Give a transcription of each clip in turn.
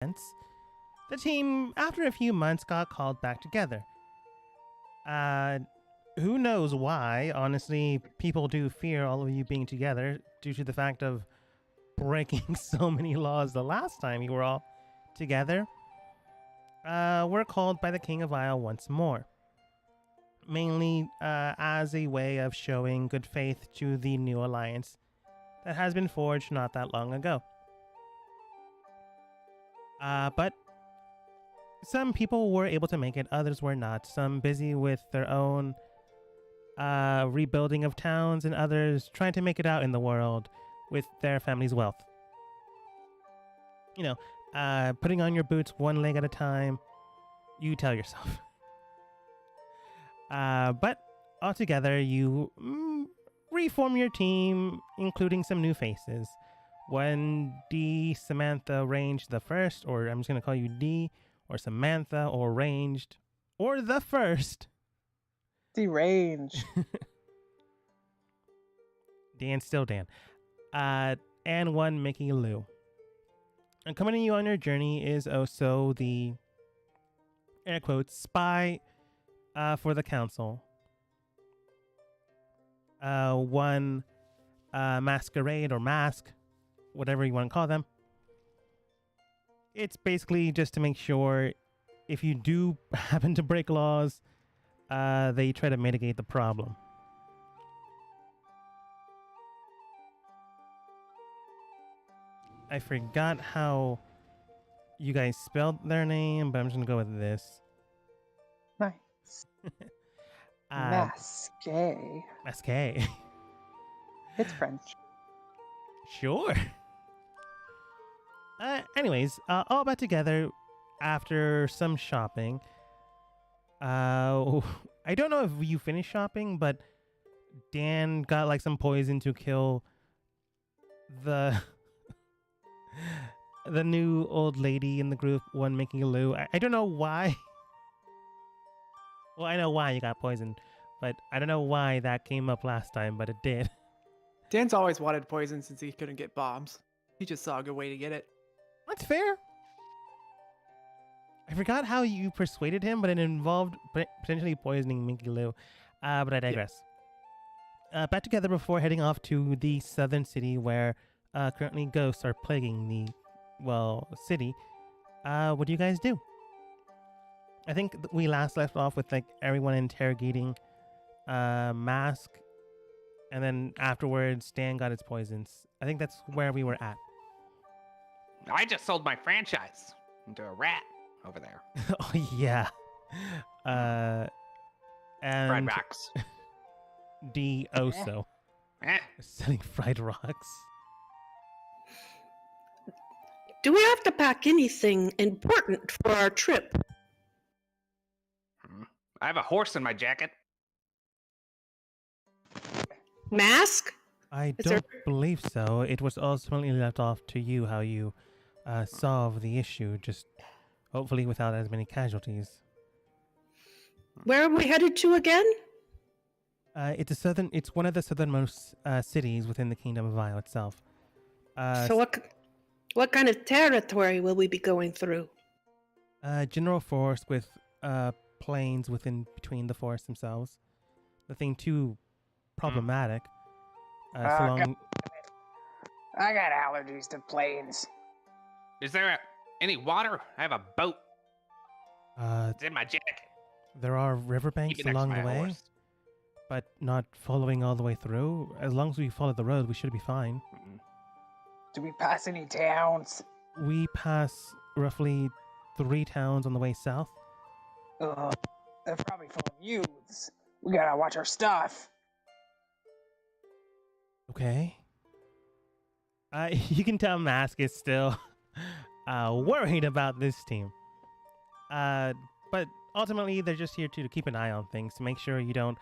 The team, after a few months, got called back together. Uh, who knows why? Honestly, people do fear all of you being together due to the fact of breaking so many laws the last time you were all together. We're called by the King of Isle once more, mainly as a way of showing good faith to the new alliance that has been forged not that long ago. But some people were able to make it, others were not. Some busy with their own rebuilding of towns, and others trying to make it out in the world with their family's wealth. You know, putting on your boots one leg at a time, you tell yourself. But altogether, you reform your team, including some new faces. When D. Samantha Ranged the First, or I'm just going to call you D, or Samantha, or Ranged, or the First. Deranged. Dan, still Dan. And one Mickey Lou. Accompanying you on your journey is also the, air quotes, spy for the council. One Masquerade or Mask, whatever you want to call them. It's basically just to make sure if you do happen to break laws, they try to mitigate the problem. I forgot how you guys spelled their name, but I'm just going to go with this. Nice. Masqué. Masqué. It's French. Sure. Anyways, all back together after some shopping. I don't know if you finished shopping, but Dan got like some poison to kill the the new old lady in the group, one Mickey Lou. I don't know why. Well, I know why you got poisoned, but I don't know why that came up last time, but it did. Dan's always wanted poison since he couldn't get bombs. He just saw a good way to get it. That's fair. I forgot how you persuaded him, but it involved potentially poisoning Mickey Lou. But I digress. Back together before heading off to the southern city where currently ghosts are plaguing the, city. What do you guys do? I think we last left off with like everyone interrogating Mask, and then afterwards Dan got his poisons. I think that's where we were at. I just sold my franchise into a rat over there. Oh yeah. Fried And rocks. D also selling fried rocks. Do we have to pack anything important for our trip? I have a horse in my jacket. Mask? I Is there- don't believe so. It was ultimately left off to you how you solve the issue, just hopefully without as many casualties. Where are we headed to again? It's one of the southernmost cities within the Kingdom of Isle itself. So what kind of territory will we be going through? General forest with plains within between the forests themselves. Nothing too problematic. So long. I got allergies to planes. Is there any water? I have a boat. Uh, It's in my jacket. there are riverbanks Keep it next to along my the way, horse. but not following all the way through. As long as we follow the road, we should be fine. Do we pass any towns? We pass roughly 3 towns on the way south. They're probably full of youths. We gotta watch our stuff. Okay. You can tell Mask is still worried about this team. But ultimately, they're just here to keep an eye on things, to make sure you don't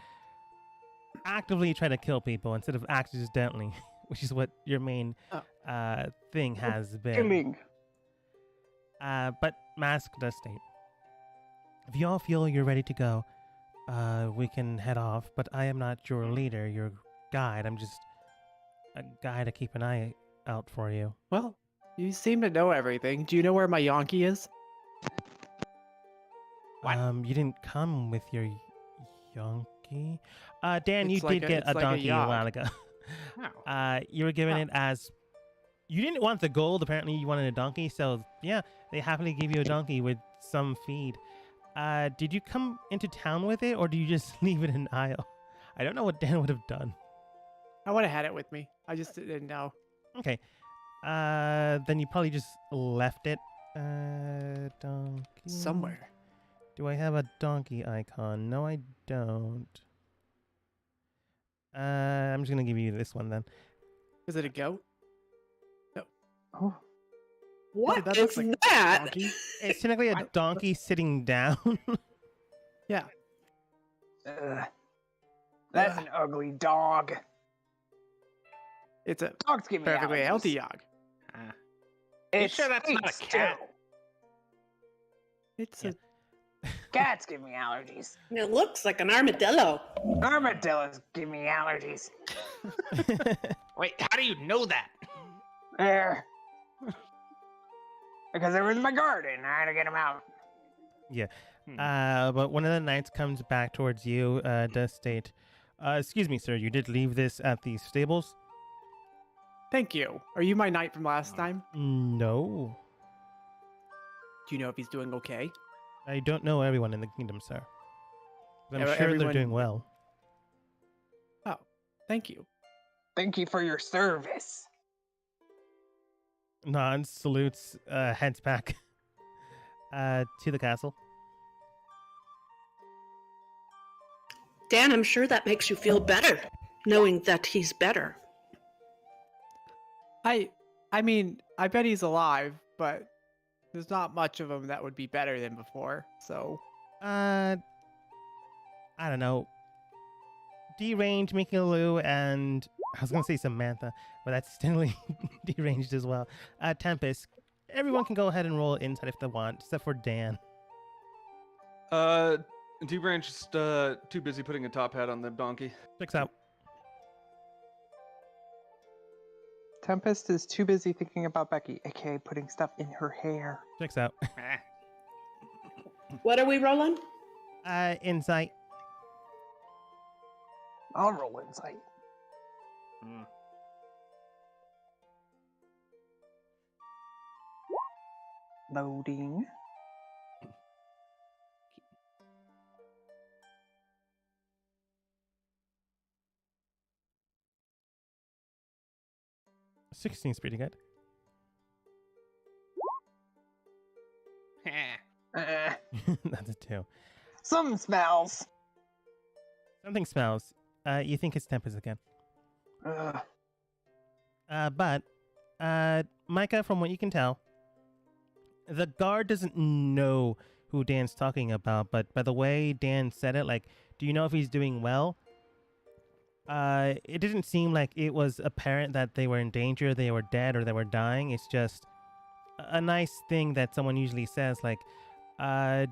actively try to kill people instead of accidentally, which is what your main thing has been. Killing. But Mask does state, if you all feel you're ready to go, we can head off, but I am not your leader, your guide. I'm just a guy to keep an eye out for you. Well, You seem to know everything. Do you know where my Yonki is? What? You didn't come with your donkey. Dan, you It's like did a- get it's a like a donkey a yog. while ago. Oh. You were given Oh. it as you didn't want the gold. Apparently, you wanted a donkey. So yeah, they happily gave you a donkey with some feed. Did you come into town with it, or do you just leave it in aisle? I don't know what Dan would have done. I would have had it with me. I just didn't know. Okay. Then you probably just left it. Donkey. Somewhere. Do I have a donkey icon? No, I don't. I'm just gonna give you this one then. Is it a goat? Oh, What that is looks like that? Donkey? It's technically a What? donkey sitting down. Yeah. that's an ugly dog. It's a Dogs give me perfectly allergies. healthy yog. Uh, It sure that's not a stinks, cat? too. It's Yeah. Cats give me allergies. It looks like an armadillo. Armadillos give me allergies. wait, how do you know that? There. Because they were in my garden. I had to get them out. But one of the knights comes back towards you, does state, excuse me, sir, you did leave this at the stables? Thank you. Are you my knight from last time? No. Do you know if he's doing okay? I don't know everyone in the kingdom, sir. But I'm Yeah, sure they're everyone- doing well. Oh, thank you. Thank you for your service. Nods, salutes, heads back to the castle. Dan, I'm sure that makes you feel better, knowing that he's better. I mean, I bet he's alive, but there's not much of him that would be better than before. So I don't know. Deranged, Mikilu, and I was gonna say Samantha, but that's still deranged as well. Tempest. Everyone can go ahead and roll insight if they want, except for Dan. D-Branch just too busy putting a top hat on the donkey. Checks out. Tempest is too busy thinking about Becky, aka putting stuff in her hair. Checks out. Eh, What are we rolling? Insight. I'll roll insight. hmm. Loading. Sixteen's pretty good. Eh. That's a 2. Some smells. Something smells. You think it's Tempest again. Ugh. But Micah, from what you can tell, the guard doesn't know who Dan's talking about, but by the way Dan said it, like, do you know if he's doing well? It didn't seem like it was apparent that they were in danger, they were dead, or they were dying. It's just a nice thing that someone usually says, like,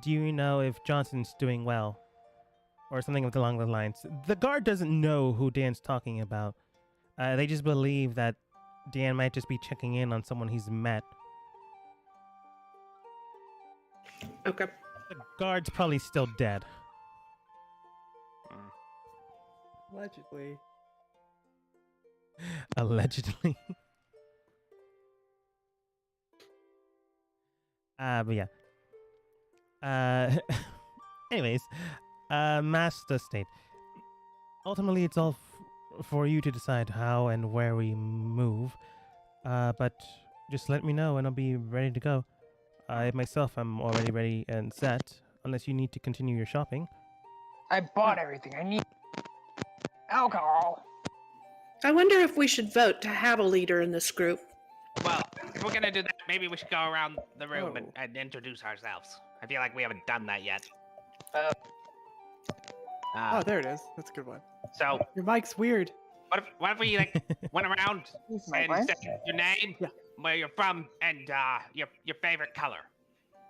do you know if Johnson's doing well? Or something along the lines. The guard doesn't know who Dan's talking about. They just believe that Dan might just be checking in on someone he's met. Okay. The guard's probably still dead. allegedly. Allegedly. But yeah. Anyways, Master State. Ultimately, it's all for you to decide how and where we move. But just let me know and I'll be ready to go. I myself am already ready and set, unless you need to continue your shopping. I bought everything I need. Alcohol. I wonder if we should vote to have a leader in this group. Well, if we're gonna do that, maybe we should go around the room Oh. and introduce ourselves. I feel like we haven't done that yet. Uh. Oh, there it is. That's a good one. So Your mic's weird. what if we like went around Here's my and wife. said your name, Yeah. where you're from, and your favorite color.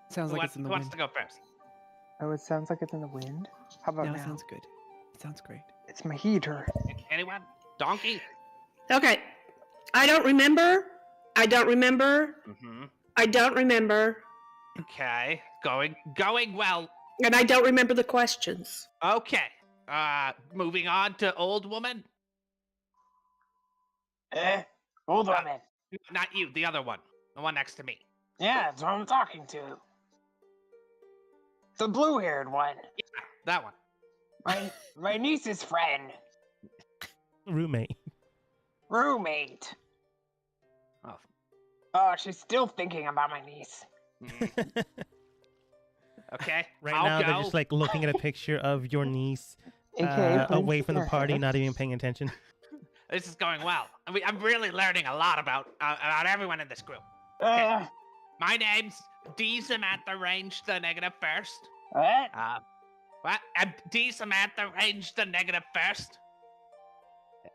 Sounds Who like wants, it's in the who wants wind. to go first? Oh, it sounds like it's in the wind. How about No, now? it sounds good. It sounds great. It's my heater. Anyone? Donkey? Okay. I don't remember I don't remember. Mm-hmm. I don't remember. Okay. Going well. And I don't remember the questions. Okay. Moving on to old woman. Old Uh, woman. Not you, the other one. The one next to me. Yeah, that's what I'm talking to. The blue-haired one. That one. My niece's friend. Roommate. Roommate. Oh. Oh, she's still thinking about my niece. mm, Okay. Right I'll now, go. they're just like looking at a picture of your niece AKA away from the her party, hair. not even paying attention. This is going well. I mean, I'm really learning a lot about everyone in this group. Uh, My name's D Samantha Range the negative first. what? What? D Samantha Range the negative first.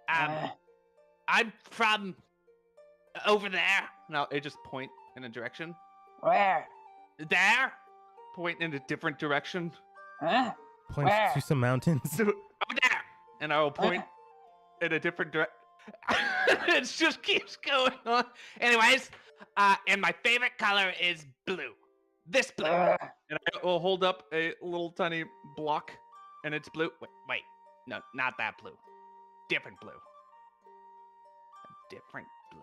I'm from over there. Now they just point in a direction. Where? There. Point in a different direction. Huh? Points Where? to some mountains. Over there. And I will point in a different direction. It just keeps going on. Anyways, and my favorite color is blue. This blue. Uh, And I will hold up a little tiny block, and it's blue. Wait. No, not that blue. Different blue. A different blue.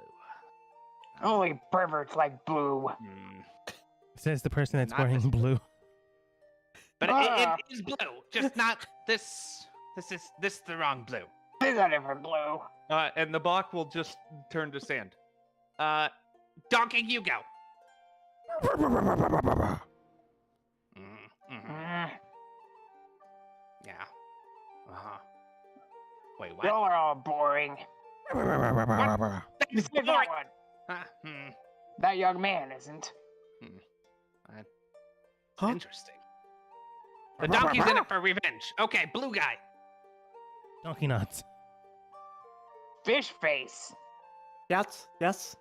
only perverts like blue. Hmm. Says the person that's Not wearing this blue. But Ah. it is blue, just not this. This is the wrong blue. This is a different blue. And the block will just turn to sand. Donkey, you go. Mm. Yeah. Uh-huh. Wait, what? Y'all are all boring. That's Besides that boring. one. Hmm. That young man isn't. Huh? Interesting. The donkey's in it for revenge. Okay, blue guy. Donkey nuts. Fish face. Yes, yes,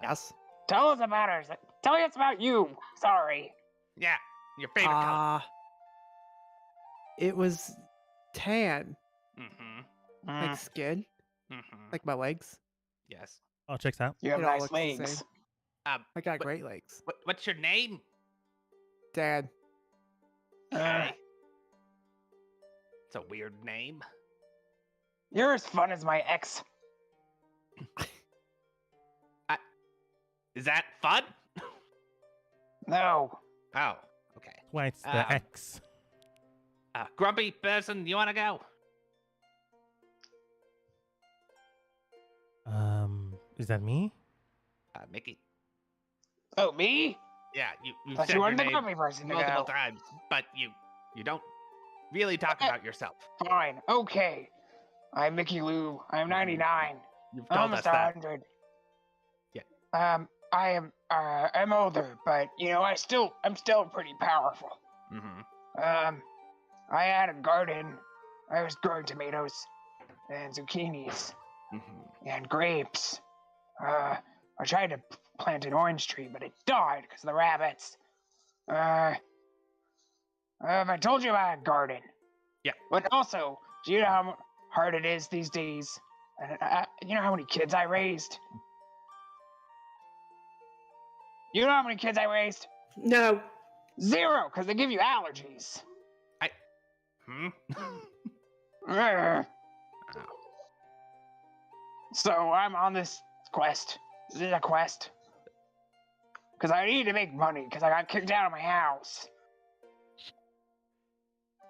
yes. Tell us about her. Tell us about you. Sorry. Yeah, your favorite color. It was tan, Mm-hmm. Mm, like skin, Mm-hmm. like my legs. Yes. All checks out. you have it all nice looks the legs. same. Um, I got What- great legs. what's your name? Dad. Uh, It's a weird name. you're as fun as my ex. Is that fun? No. Oh, okay. Why it's the Um, X. Grumpy person, you want to go? Is that me? Mickey. Oh, me? Yeah, you Thought said you your wanted the name grumpy person to multiple go. times, but you don't really talk Okay. about yourself. Fine. Okay. I'm Mickey Lou. I'm 99. You've told us Almost that. 100. Yeah. I'm older, but you know, I'm still pretty powerful. Mm-hmm. I had a garden. I was growing tomatoes and zucchinis Mm-hmm. and grapes. I tried to plant an orange tree, but it died because of the rabbits. I told you about a garden. Yeah. But also, do you know how hard it is these days? And you know how many kids I raised? You know how many kids I raised? No. 0, because they give you allergies. Hmm? Urgh. So I'm on this quest. This is a quest. Because I need to make money, because I got kicked out of my house.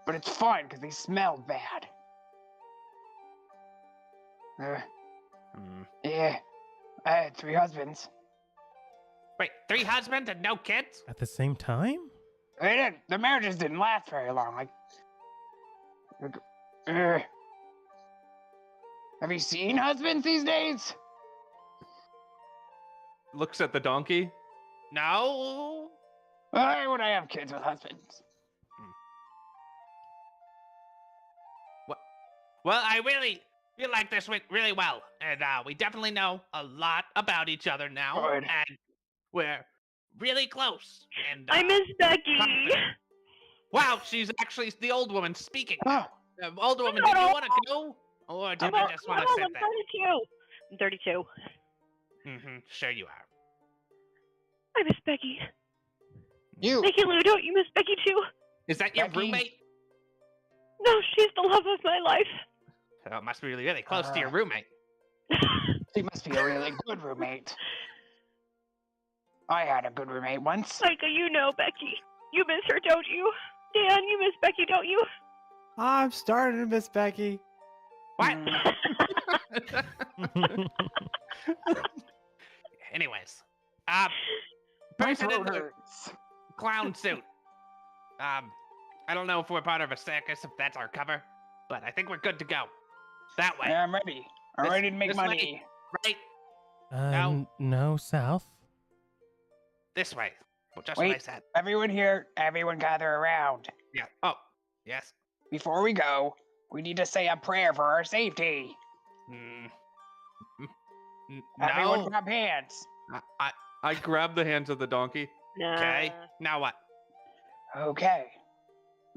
But it's fun, because they smell bad. Hmm. Yeah. I had 3 husbands. Wait, 3 husbands and no kids? At the same time? The marriages didn't last very long. Ugh. Have you seen husbands these days? Looks at the donkey. No. Why would I have kids with husbands? Well, I really feel like this went really well, and we definitely know a lot about each other now, Good. and we're really close. And I miss Becky. confident. Wow, she's actually the old woman speaking. Oh, Older woman, not did you old. want to go, or did I just want to sit I'm there? 32. I'm 32. Mm-hmm. Sure you are. I miss Becky. You. Becky Lou, don't you miss Becky too? Is that your Becky? roommate? No, she's the love of my life. Oh, it must be really close to your roommate. She must be a really good roommate. I had a good roommate once. Micah, you know Becky. You miss her, don't you? Dan, you miss Becky, don't you? I'm starting to miss Becky. What? Mm, Anyways, my person in throat the hurts. clown suit. I don't know if we're part of a circus, if that's our cover, but I think we're good to go. That way, Yeah, I'm ready. I'm This- ready to make this money. right? No, south. This way. Well, just what I Wait. said. Everyone here, everyone gather around. Yeah. Oh, yes. Before we go, we need to say a prayer for our safety. Mm. Everyone No. grab hands. I grab the hands of the donkey. Okay. Now what? Okay.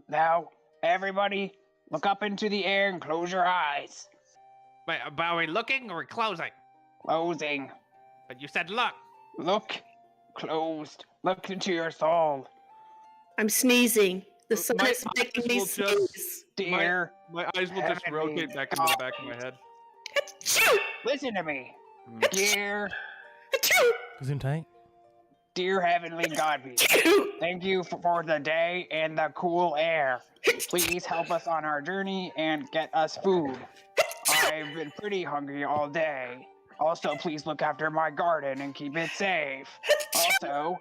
Now, everybody, look up into the air and close your eyes. Wait, but are we looking or are we closing? Closing. But you said look. Look. Closed. Look into your soul. I'm sneezing. The sun My is making eyes me will just- sneeze. Dear, My eyes will just Heavenly rotate back into the back of my head. Achoo! listen to me. Mm. Dear, Achoo! Gesundheit. dear Heavenly Godby, Achoo! thank you for the day and the cool air. Please help us on our journey and get us food. I've been pretty hungry all day. Also, please look after my garden and keep it safe. Also,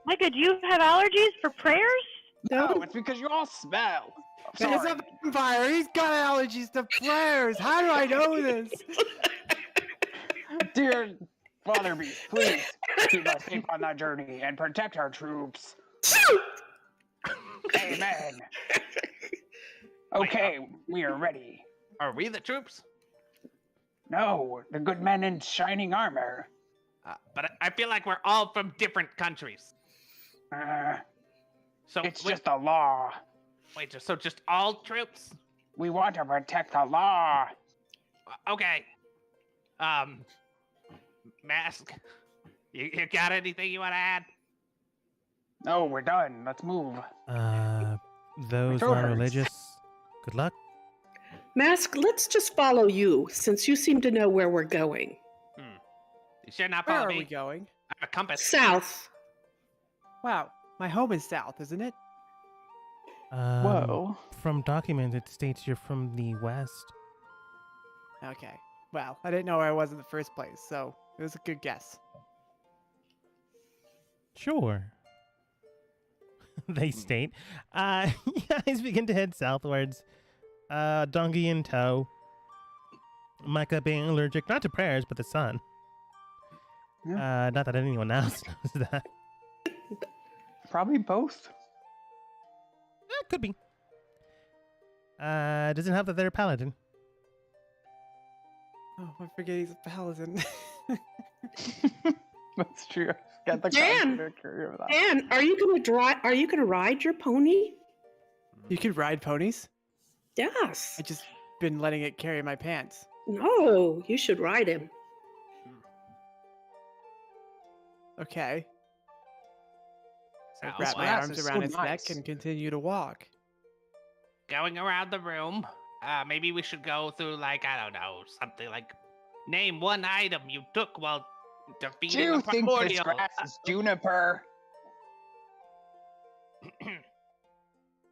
Micah, do you have allergies for prayers? no, it's because you all smell. He's Sorry. a vampire. He's got allergies to prayers. How do I know this? Dear Father Beast, please keep us safe on that journey and protect our troops. Amen. Okay, we are ready. Are we the troops? No, the good men in shining armor. But I feel like we're all from different countries. So It's wait, just a law. wait, so just all troops? We want to protect the law. Okay. Mask. You got anything you want to add? No, we're done. Let's move. Those throat hurts. non-religious. Good luck. Mask, let's just follow you, since you seem to know where we're going. You sure not Where follow are me? we going? I have a compass. South. Wow, my home is south, isn't it? Whoa. From documents, it states you're from the west. Okay. Well, I didn't know where I was in the first place, so it was a good guess. Sure. They state. You guys begin to head southwards. Donkey in tow. Micah being allergic, not to prayers, but the sun. Not that anyone else knows that. Probably both. Could be. Doesn't help that they're a paladin. Oh, I forget he's a paladin. That's true. Get the Dan! contradictory of that. Dan, are you gonna drive? Are you gonna ride your pony? You can ride ponies? Yes. I just been letting it carry my pants. No, you should ride him. Okay. I Sounds wrap my like Yes, arms it's around so its nice. neck and continue to walk. Going around the room. Maybe we should go through, like, I don't know, something like name one item you took while Do defeating you the think this primordial. grass is juniper?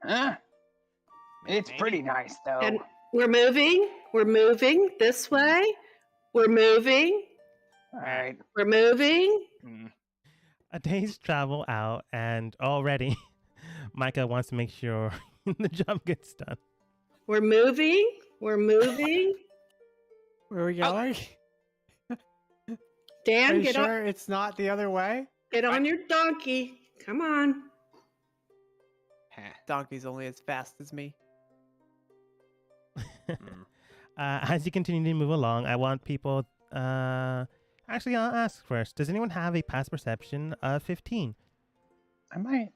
Huh? It's Maybe. pretty nice, though. And we're moving. We're moving this way. We're moving. All right. We're moving. A day's travel out, and already Micah wants to make sure the job gets done. We're moving. We're moving. Where are we going? Are Dan, you get sure it's not the other way? Get on your donkey. Come on. Donkey's only as fast as me. As you continue to move along, I want people. Actually, I'll ask first. Does anyone have a past perception of 15? I might.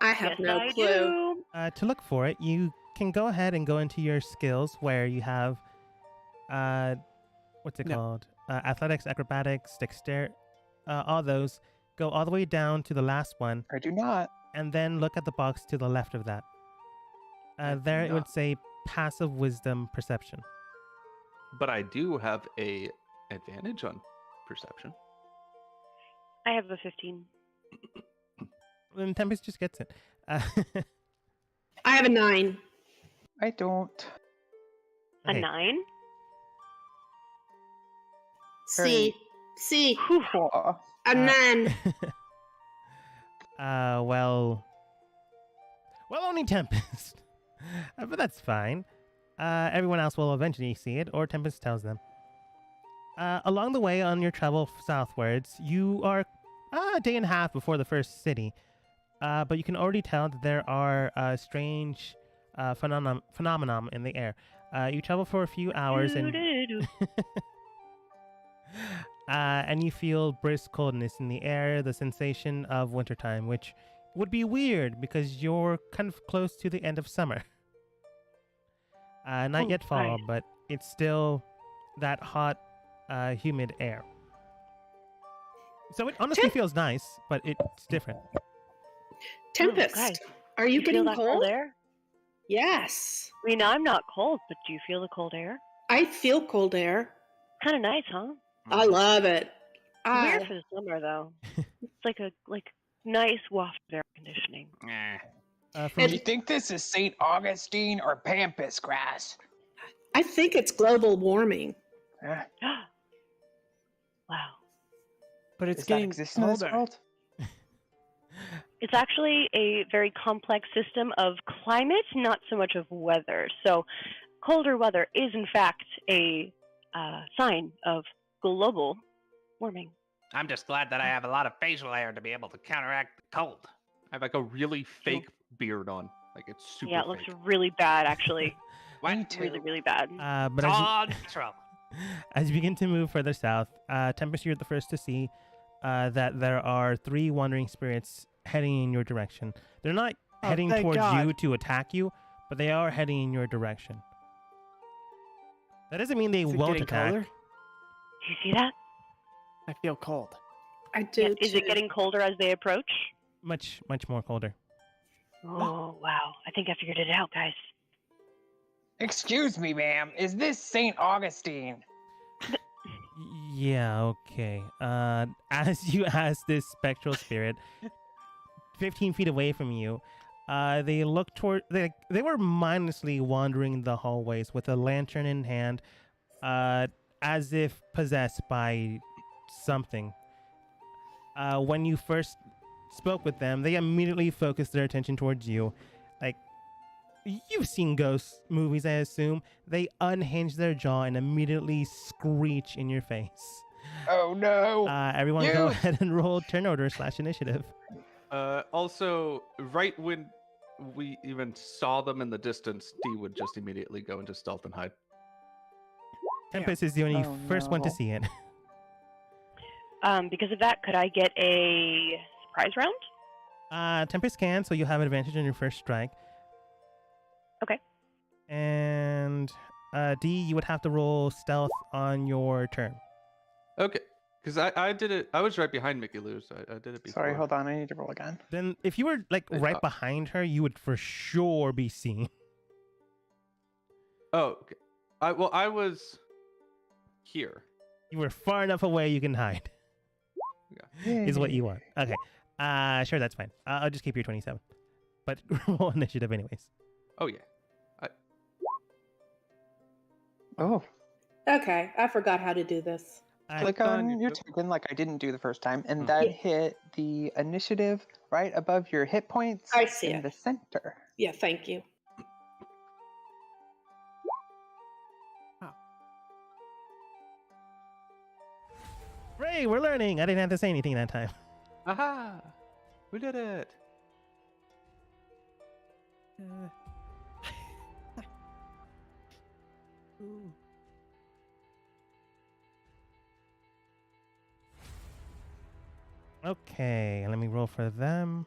I have Yes, no I clue. do. To look for it, you can go ahead and go into your skills where you have, what's it No. called? Athletics, acrobatics, all those, go all the way down to the last one, I do not. and then look at the box to the left of that. There it would say passive wisdom perception. But I do have a advantage on perception. I have a 15. Then Tempest just gets it. I have a 9. I don't. A Okay. 9? C. C. Cool. A 9. Well, only Tempest. But that's fine. Everyone else will eventually see it, or Tempest tells them. Along the way on your travel southwards, you are a day and a half before the first city. But you can already tell that there are strange phenomenon in the air. You travel for a few hours and and you feel brisk coldness in the air, the sensation of wintertime, which would be weird because you're kind of close to the end of summer. Not Oh, yet fall, right. but it's still that hot, humid air. So it honestly feels nice, but it's different. Tempest, guys, are you feel getting that cold? air? Yes. I mean, I'm not cold, but do you feel the cold air? I feel cold air. Kind of nice, huh? I love it. Weird for the summer, though. It's like a nice waft of air conditioning. From Do you think this is St. Augustine or pampas grass? I think it's global warming. Eh, Wow. But it's Does that getting exist in this colder. world? It's actually a very complex system of climate, not so much of weather. So, colder weather is, in fact, a sign of global warming. I'm just glad that I have a lot of facial hair to be able to counteract the cold. I have like a really fake beard on. Like it's super Yeah, it looks fake. really bad, actually. Me too. Really, really bad. but It's as you, all natural. as you begin to move further south, Tempest, you're the first to see that there are 3 wandering spirits heading in your direction. They're not Oh, heading thank towards God. you to attack you, but they are heading in your direction. That doesn't mean they Is it won't getting attack. colder? Do you see that? I feel cold. I do. Yeah, is it too. getting colder as they approach? Much more colder. Oh, wow. I think I figured it out, guys. Excuse me, ma'am. Is this St. Augustine? Yeah, okay. As you ask this spectral spirit, 15 feet away from you, they look toward. They were mindlessly wandering the hallways with a lantern in hand, as if possessed by something. When you first spoke with them, they immediately focused their attention towards you. Like, you've seen ghost movies, I assume. They unhinge their jaw and immediately screech in your face. Oh no! Everyone go You- ahead and roll turn order / initiative. Also, right when we even saw them in the distance, D would just immediately go into stealth and hide. Tempest is the only Oh, first one to no. see it. Because of that, could I get a surprise round? Tempest can, so you'll have advantage on your first strike. Okay. And D, you would have to roll stealth on your turn. Okay, because I did it. I was right behind Mickey Lou, so I did it before. Sorry, hold on. I need to roll again. Then, if you were like I right thought- behind her, you would for sure be seen. Oh, okay. I was here. You were far enough away you can hide. Is what you want. Okay. Sure, that's fine. I'll just keep your 27. But roll initiative anyways. Oh yeah. Oh, Okay, I forgot how to do this. click on on your your token. token like I didn't do the first time, and Hmm. then Yeah. hit the initiative right above your hit points I see in it. the center. Yeah, thank you. Ray, we're learning. I didn't have to say anything that time. Aha! We did it. Ooh. Okay, let me roll for them.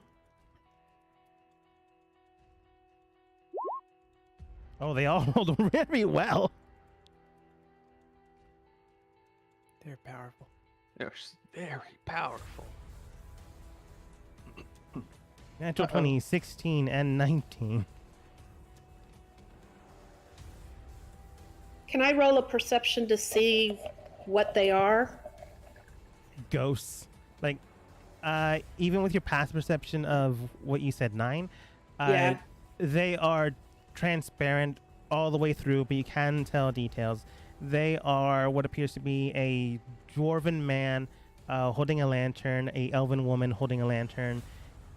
Oh, they all rolled very well. They're powerful. They're very powerful. Natural 20, 16, and 19. Can I roll a perception to see what they are? Ghosts. Like, even with your past perception of what you said, 9, Yeah. they are transparent all the way through, but you can tell details. They are what appears to be a dwarven man holding a lantern, a elven woman holding a lantern,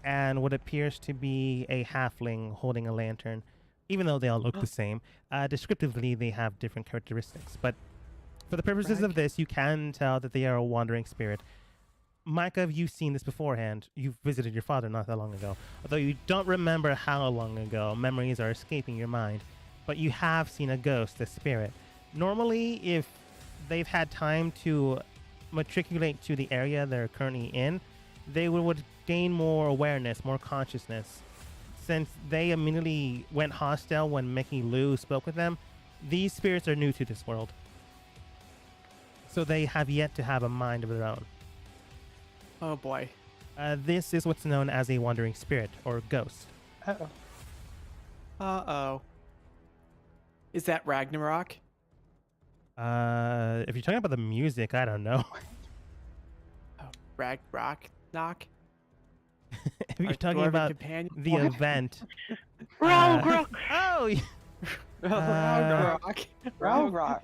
and what appears to be a halfling holding a lantern. Even though they all look the same, descriptively they have different characteristics. But for the purposes of this, you can tell that they are a wandering spirit. Micah, you've seen this beforehand. You've visited your father not that long ago. Although you don't remember how long ago, memories are escaping your mind. But you have seen a ghost, a spirit. Normally, if they've had time to matriculate to the area they're currently in, they would gain more awareness, more consciousness. Since they immediately went hostile when Mickey Lou spoke with them, these spirits are new to this world. So they have yet to have a mind of their own. Oh boy. This is what's known as a wandering spirit, or ghost. Uh-oh. Uh-oh. Is that Ragnarok? If you're talking about the music, I don't know. Oh, Ragnarok? Knock? If you're Our talking dwarven about companion? the event. Ralgrok. Oh, Ragnarok. Ralrock.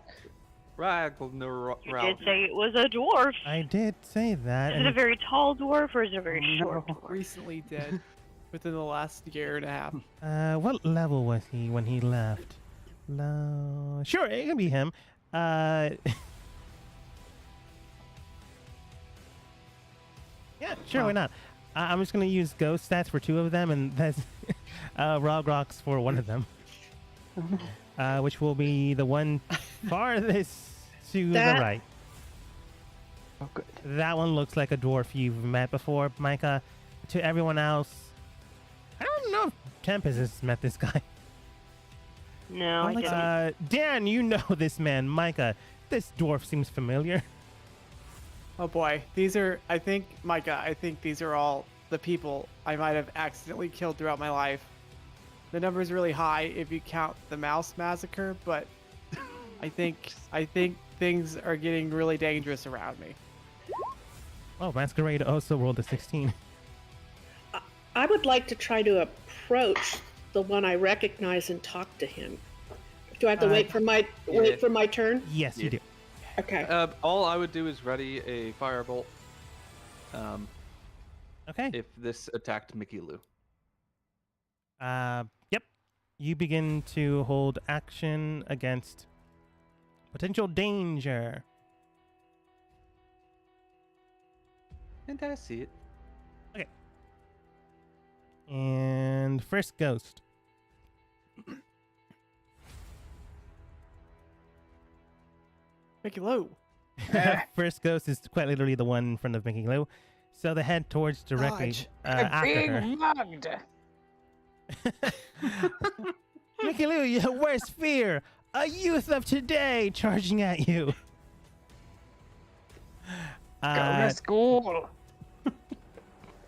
Ragnarok. You did say it was a dwarf. I did say that. Is it a And very tall dwarf or is it a very No. short dwarf? Recently dead. Within the last year and a half. what level was he when he left? Sure, it can be him. Yeah, sure, why not? I'm just gonna use ghost stats for 2 of them, and that's Rogrocks for 1 of them, which will be the one farthest to That- the right. Oh, good. That one looks like a dwarf you've met before, Micah. To everyone else, I don't know if Tempest has met this guy. No, I didn't. Dan, you know this man, Micah. This dwarf seems familiar. Oh boy. These are, I think, Micah, I think these are all the people I might have accidentally killed throughout my life. The number is really high if you count the mouse massacre, but I think things are getting really dangerous around me. Oh, Masquerade also rolled a 16. I would like to try to approach the one I recognize and talk to him. Do I have to wait for my turn? Yes, you do. Okay. All I would do is ready a firebolt. Okay. If this attacked Mickey Lou. Yep. You begin to hold action against potential danger. And I see it. And first ghost. Mickey Lou. First ghost is quite literally the one in front of Mickey Lou. So they head towards directly Dodge. after Being her. mugged. Mickey Lou, your worst fear. A youth of today charging at you. Go to school.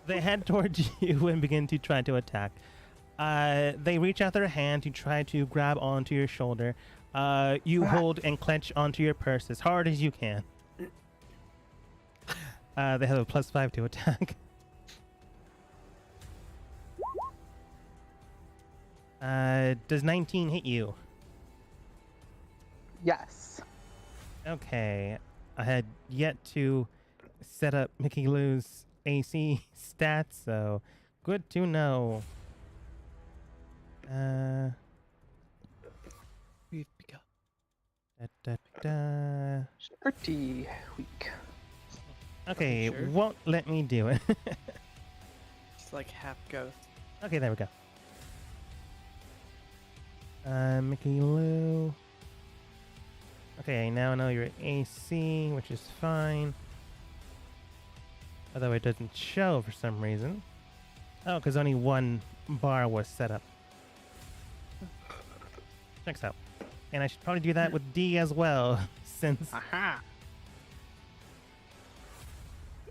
They head towards you and begin to try to attack. They reach out their hand to try to grab onto your shoulder. You hold and clench onto your purse as hard as you can. They have a +5 to attack. Does 19 hit you? Yes. Okay. I had yet to set up Mickey Lou's AC stats, so good to know. We've begun. Da, da, da. Pretty weak. Okay, Sure. won't let me do it. It's like half ghost. Okay, there we go. Mickey Lou. Okay, now I know your AC, which is fine. Although it doesn't show for some reason. Oh, because only one bar was set up. Checks out. And I should probably do that with D as well, since Aha.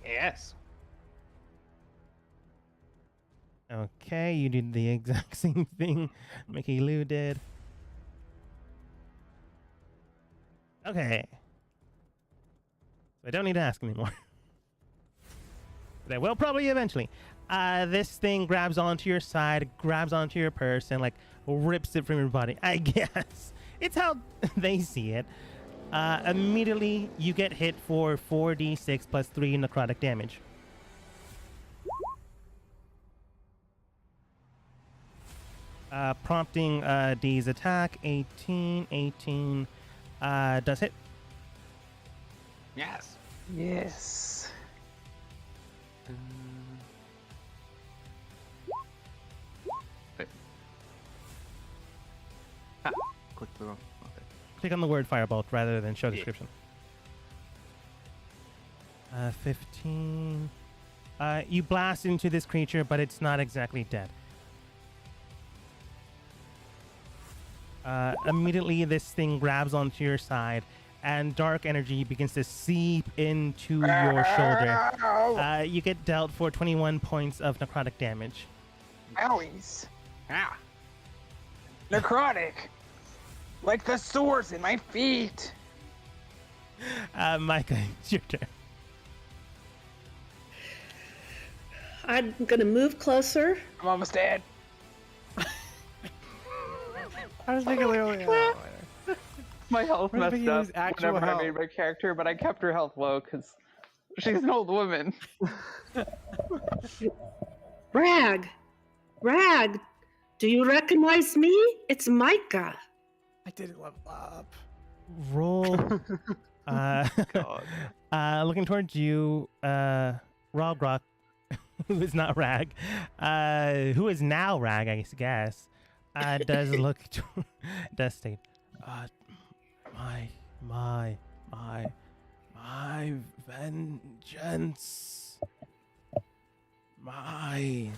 Yes. Okay, you did the exact same thing Mickey Lou did. Okay. So I don't need to ask anymore. But I will probably eventually. This thing grabs onto your side, grabs onto your purse, and like rips it from your body. I guess it's how they see it. Immediately, you get hit for 4d6 plus 3 necrotic damage. Prompting D's attack. 18 does hit. Yes. Yes. Wait. Ah, click the wrong. Okay. Click on the word firebolt rather than show description. 15. You blast into this creature, but it's not exactly dead. Immediately, this thing grabs onto your side, and dark energy begins to seep into your shoulder. You get dealt for 21 points of necrotic damage. Owies. Ah. Necrotic. Like the sores in my feet. Micah, it's your turn. I'm gonna move closer. I'm almost dead. I was thinking literally. My health We're messed thinking it up was actual whenever I health. made my character, but I kept her health low because she's an old woman. Rag, do you recognize me? It's Micah. I didn't level up. Roll. God. Looking towards you, Rogrok, who is not Rag, who is now Rag, I guess, does look, does state, my vengeance, my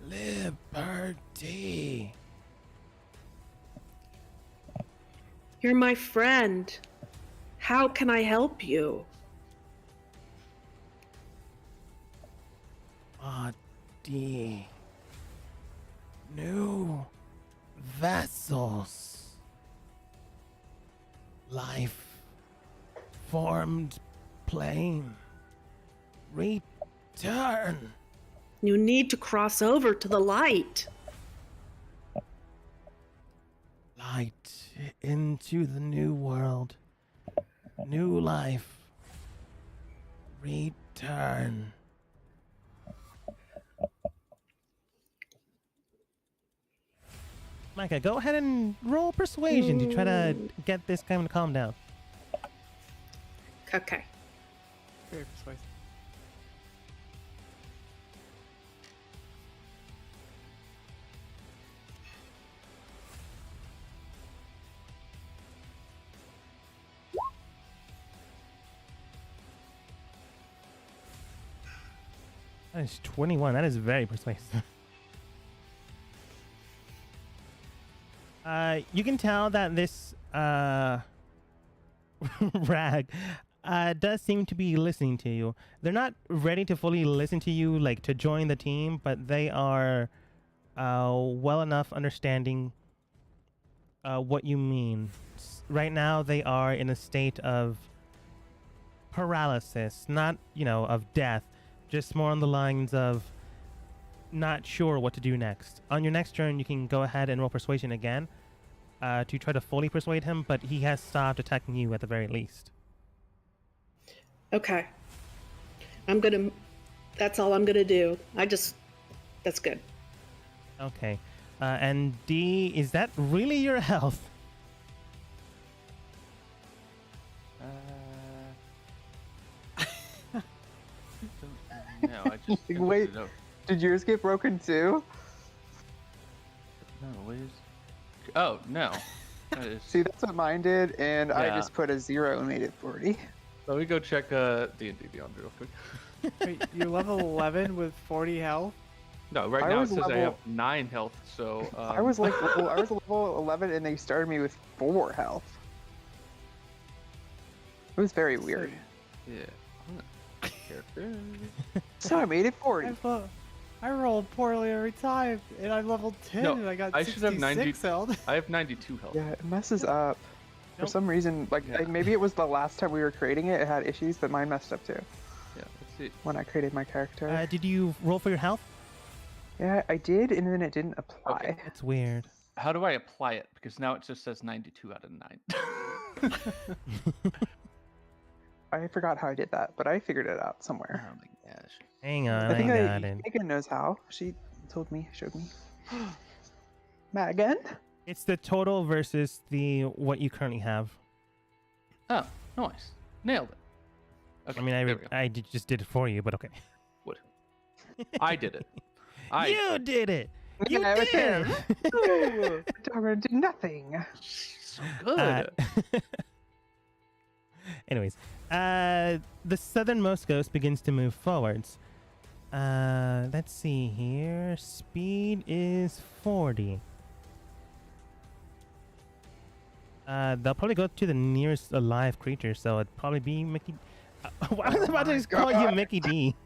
liberty. You're my friend. How can I help you? The new vessels, life formed plane, return. You need to cross over to the light. Light into the new world, new life, return. Micah, go ahead and roll persuasion to try to get this guy to calm down. Okay. Very persuasive. That is 21. That is very persuasive. You can tell that this Rag does seem to be listening to you. They're not ready to fully listen to you, like to join the team, but they are well enough understanding what you mean. Right now, they are in a state of paralysis, not, of death, just more on the lines of not sure what to do next. On your next turn, you can go ahead and roll persuasion again to try to fully persuade him, but he has stopped attacking you at the very least. Okay. That's all I'm gonna do. That's good. Okay. And D, is that really your health? No, I just Wait. No, Did yours get broken too? what is? Oh no. That is- See, that's what mine did, and I Yeah. just put a 0 and made it 40. Let me go check D&D Beyond real quick. Wait, you're level 11 with 40 health? No, right I now it was says I level- have 9 health, so I was level 11, and they started me with 4 health. It was very weird. Yeah. character. So I made it 40. I rolled poorly every time, and I leveled 10, No, and I got I should have 66 health. I have 92 health. Yeah, it messes up. For Nope. some reason, like Yeah. maybe it was the last time we were creating it, it had issues, but mine messed up too Yeah, let's see. when I created my character. Did you roll for your health? Yeah, I did, and then it didn't apply. Okay. That's weird. How do I apply it? Because now it just says 92 out of 9. I forgot how I did that, but I figured it out somewhere. Oh my gosh. Hang on, I think I got it. Megan knows how. She told me, showed me. Megan? It's the total versus the what you currently have. Oh, nice. Nailed it. Okay, I mean, there we go. just did it for you, but okay. Wood. I did it. You did it. You Yeah, it was did. him. Dara did nothing. So good. Anyways, the southernmost ghost begins to move forwards. Let's see here. Speed is 40. They'll probably go to the nearest alive creature, so it'd probably be Mickey. I was about to just call you Mickey D.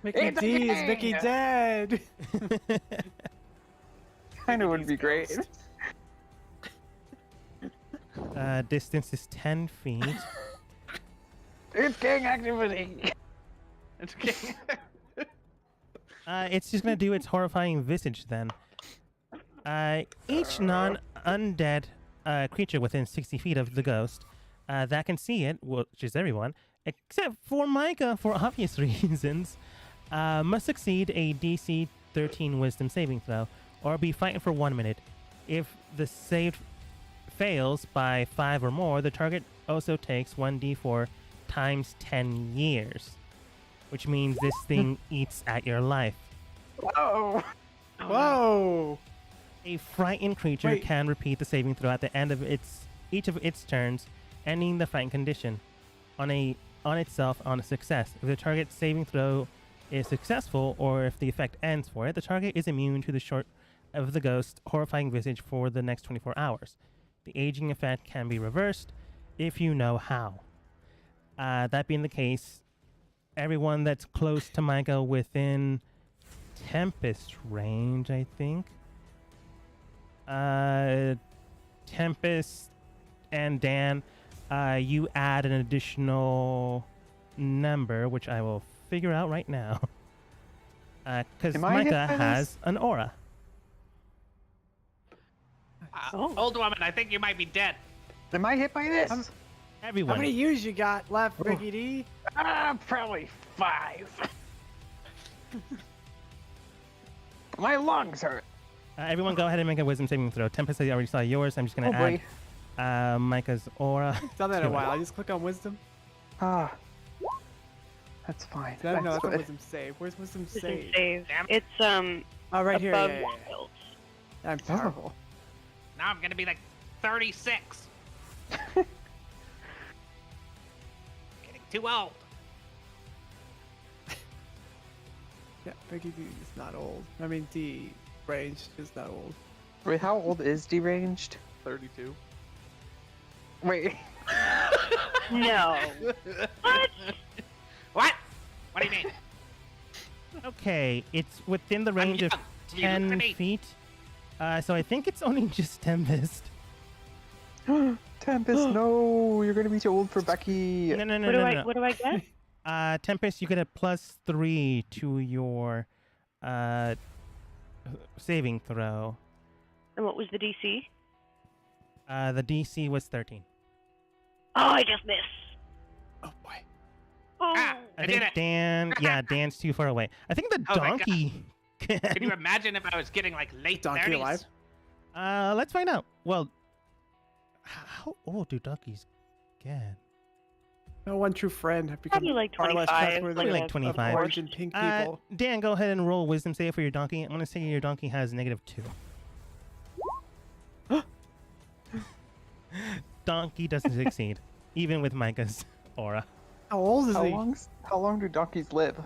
Mickey D is Mickey dead. Kinda would be great. Distance is 10 feet. It's gang activity. It's okay. It's just gonna do its horrifying visage then. Each non-undead creature within 60 feet of the ghost that can see it, which is everyone, except for Micah for obvious reasons, must succeed a DC 13 Wisdom saving throw or be fighting for 1 minute. If the save fails by 5 or more, the target also takes 1d4 times 10 years, which means this thing eats at your life. Oh! Whoa! A frightened creature Wait. can repeat the saving throw at the end of each of its turns, ending the frightened condition on itself on a success. If the target saving throw is successful, or if the effect ends for it, the target is immune to the short of the ghost horrifying visage for the next 24 hours. The aging effect can be reversed if you know how. That being the case, everyone that's close to Micah within Tempest range, I think. Tempest and Dan, you add an additional number, which I will figure out right now. Because Am I hit Micah by has this? an aura. Oh. Old woman, I think you might be dead. Am I hit by this? How Everyone. many years you got left, Mickey D? Probably 5. My lungs hurt. Everyone go ahead and make a wisdom saving throw. Tempest, I already saw yours. I'm just going Oh to boy. add Micah's aura. Done that in a to it. while. I just click on wisdom. Ah. That's fine. No, That's that's not good. wisdom save. Where's wisdom Wisdom save? save. Damn. It's Oh, right here. above Yeah, yeah, wild. yeah. I'm powerful. Now I'm gonna be like 36. Getting too old. Yeah, Mickey D is not old. I mean, D range is not old. Wait, how old is deranged? 32. Wait. No. What? What? What do you mean? Okay, it's within the range of young. You look 10 pretty. feet. So I think it's only just Tempest. Tempest, no, you're gonna be too old for Becky. No, no, no, What do no, I no. what do I get? Tempest, you get a +3 to your saving throw. And what was the DC? The DC was 13. Oh, I just missed. Oh boy. Oh. Ah, I I think did it. Dan, yeah, Dan's too far away. I think the Oh my God. donkey can. Can you imagine if I was getting like late Donkey 30s? alive? Let's find out. Well, how old do donkeys get? No one true friend have become Probably like far less 25, trustworthy Probably like of 25. orange and pink people. Dan, go ahead and roll a wisdom save for your donkey. I'm going to say your donkey has -2. Donkey doesn't succeed, even with Micah's aura. How old is How he? long do donkeys live?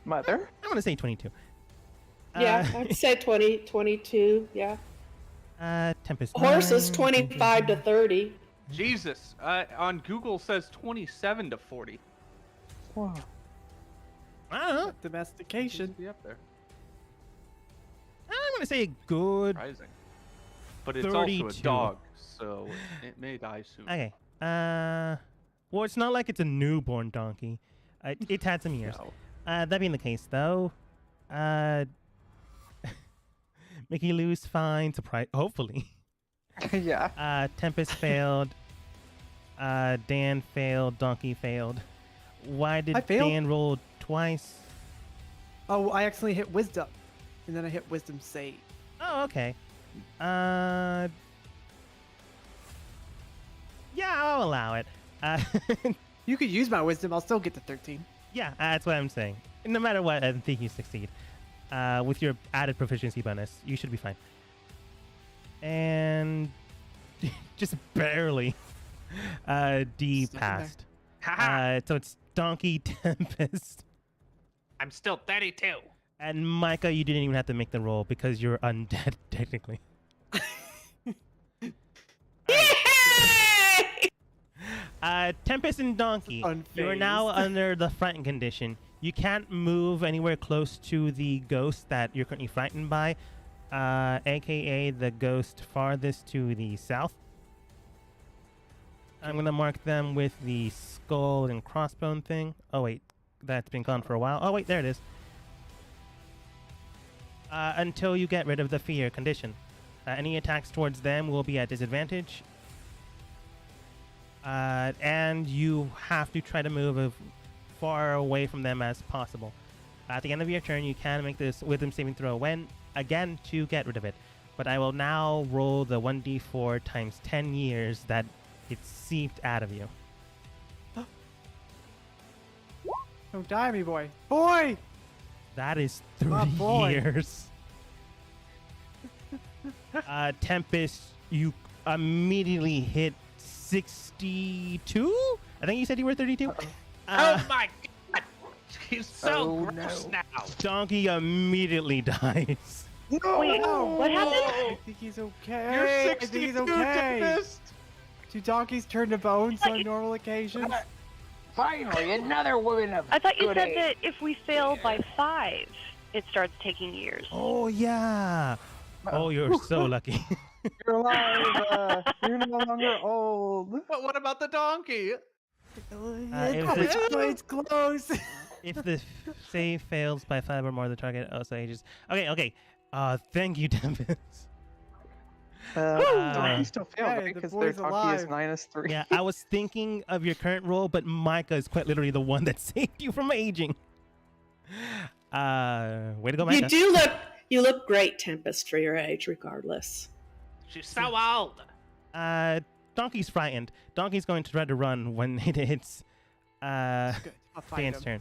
Mother? I'm going to say 22. Yeah, I'd say 20, 22, yeah. Tempest. Horses, 9, 25 to 30. Jesus. On Google says 27 to 40. Whoa. I don't know. Domestication. Be up there. I'm gonna say a good. Surprising. But it's also a 32. dog, so it may die soon. Okay. Well, it's not like it's a newborn donkey. It's had some years. No. That being the case, though, Mickey Lou's fine. Surprise. Hopefully. Yeah. Tempest failed. Dan failed. Donkey failed. Why did I failed? Dan roll twice? Oh, I accidentally hit wisdom, and then I hit wisdom save. Oh, okay. Yeah, I'll allow it. You could use my wisdom. I'll still get to 13. Yeah, that's what I'm saying. No matter what, I think you succeed. With your added proficiency bonus, you should be fine. And just barely, D Still passed. Haha. So it's Donkey Tempest. I'm still 32. And Micah, you didn't even have to make the roll because you're undead, technically. Tempest and Donkey, you are now Unfazed. under the frightened condition. You can't move anywhere close to the ghost that you're currently frightened by, aka the ghost farthest to the south. I'm going to mark them with the skull and crossbone thing. Oh, wait. That's been gone for a while. Oh, wait. There it is. Until you get rid of the fear condition. Any attacks towards them will be at disadvantage. And you have to try to move as far away from them as possible. At the end of your turn, you can make this wisdom saving throw again to get rid of it. But I will now roll the 1d4 times 10 years that it's seeped out of you. Don't die on me, boy. Boy! That is My 30 boy. years. Tempest, you immediately hit 62? I think you said you were 32? Oh my god! He's so Oh, gross no. now. Donkey immediately dies. Wait, what happened? I think he's okay. You're I 62, think he's okay. Tempest! Do donkeys turn to bones on normal occasions? Finally, another woman of I thought you good said age. that if we fail by 5, it starts taking years. Oh, yeah. Oh, you're so lucky. You're alive. You're no longer old. But what about the donkey? It's close. If the save fails by 5 or more, the target also ages. Okay. Thank you, Tempest. Donkey still failed, Hey, right? the Because their boy's donkey is alive. -3. Yeah, I was thinking of your current role, but Micah is quite literally the one that saved you from aging. Way to go, Micah. You look great, Tempest, for your age, regardless. She's so old. Donkey's frightened. Donkey's going to try to run when it hits Good. I'll find Dan's him.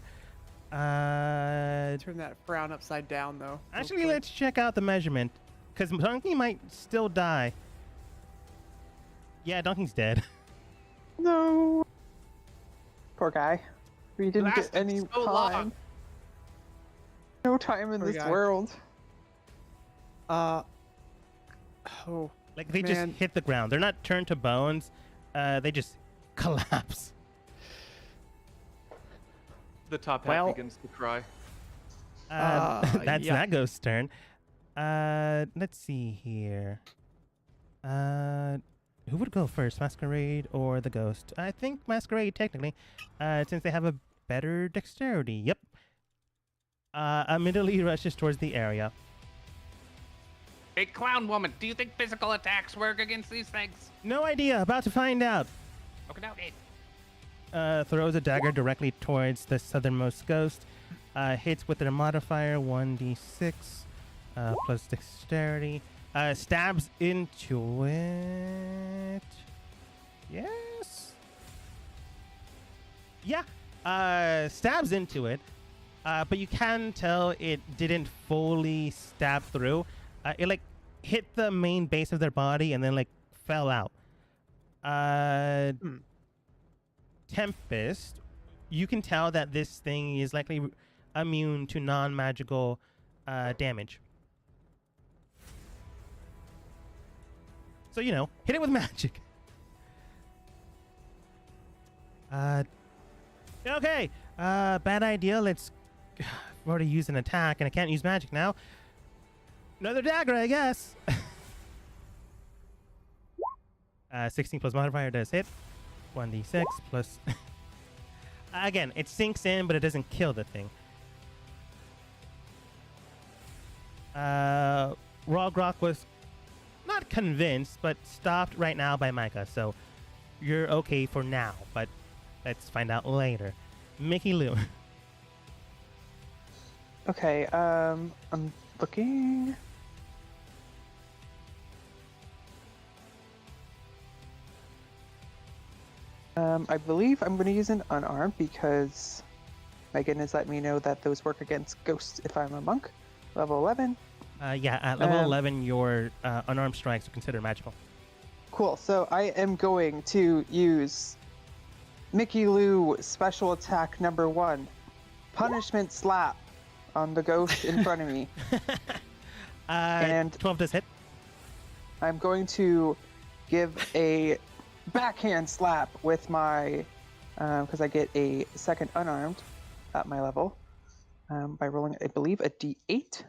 turn. Turn that frown upside down, though. real Actually, quick. let's check out the measurement, because Donkey might still die. Yeah, Donkey's dead. No. Poor guy. We didn't get Lasted any so long. time. No time in Poor this guy. world. Oh, Like, they Man. just hit the ground. They're not turned to bones. They just collapse. The top hat Well- begins to cry. That's yeah. that ghost's turn. Let's see here. Who would go first, Masquerade or the ghost? I think Masquerade, technically, since they have a better dexterity. Yep. Immediately rushes towards the area. Hey, clown woman, do you think physical attacks work against these things? No idea. About to find out. Okay. Throws a dagger directly towards the southernmost ghost. Hits with their modifier 1d6 plus dexterity. Stabs into it. Yes. Yeah. Stabs into it. But you can tell it didn't fully stab through. It like hit the main base of their body and then like fell out. Tempest, you can tell that this thing is likely immune to non-magical damage. So, hit it with magic. Okay, bad idea. Let's. I've already used an attack, and I can't use magic now. Another dagger, I guess. 16 plus modifier does hit. 1d6 plus. Again, it sinks in, but it doesn't kill the thing. Rogrok was not convinced, but stopped right now by Micah, so you're okay for now, but let's find out later. Mickey Lou. Okay, I'm looking. I believe I'm going to use an unarmed because Megan has let me know that those work against ghosts if I'm a monk. Level 11. Yeah, at level 11, your unarmed strikes are considered magical. Cool, so I am going to use Mickey Lou special attack number 1. Punishment slap on the ghost in front of me. And 12 does hit. I'm going to give a backhand slap with my, because I get a second unarmed at my level, by rolling, I believe, a d8.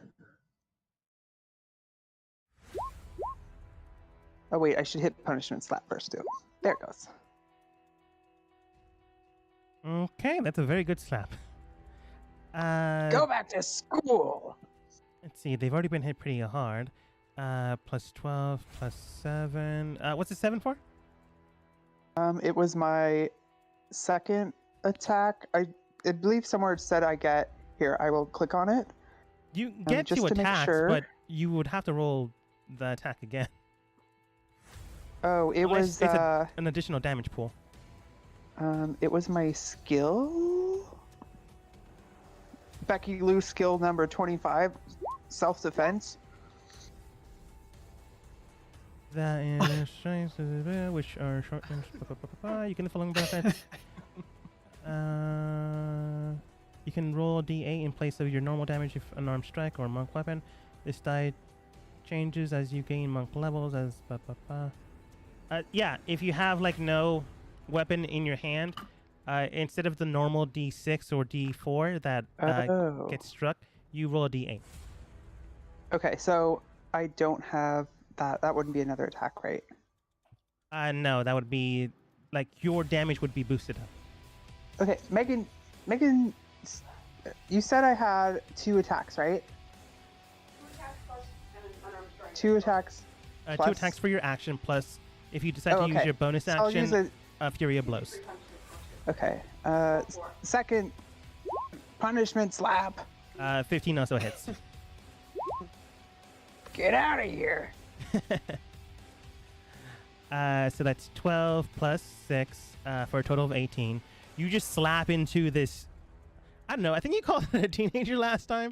Oh wait, I should hit punishment slap first too. There it goes. Okay, that's a very good slap. Go back to school! Let's see, they've already been hit pretty hard. Plus 12, plus 7. What's the 7 for? It was my second attack. I believe somewhere it said I get, here, I will click on it. You get just two to make attacks, sure. but you would have to roll the attack again. Oh, it Unless was, it's an additional damage pool. it was my skill? Becky Lou skill number 25, self-defense. That is strengths, which are short range. You can following benefits. You can roll d8 in place of your normal damage if unarmed strike or monk weapon. This die changes as you gain monk levels. Yeah, if you have like no weapon in your hand, instead of the normal d6 or d4 that gets struck, you roll a d8. Okay, so I don't have that. That wouldn't be another attack, right? No, that would be like your damage would be boosted up. Okay, Megan, you said I had 2 attacks, right? 2 attacks. 2 attacks for your action, plus if you decide to use your bonus So I'll use action, Fury of Blows. Okay. Second punishment slap. 15 also hits. Get out of here. So that's 12 plus 6 for a total of 18. You just slap into this. I don't know. I think you called it a teenager last time.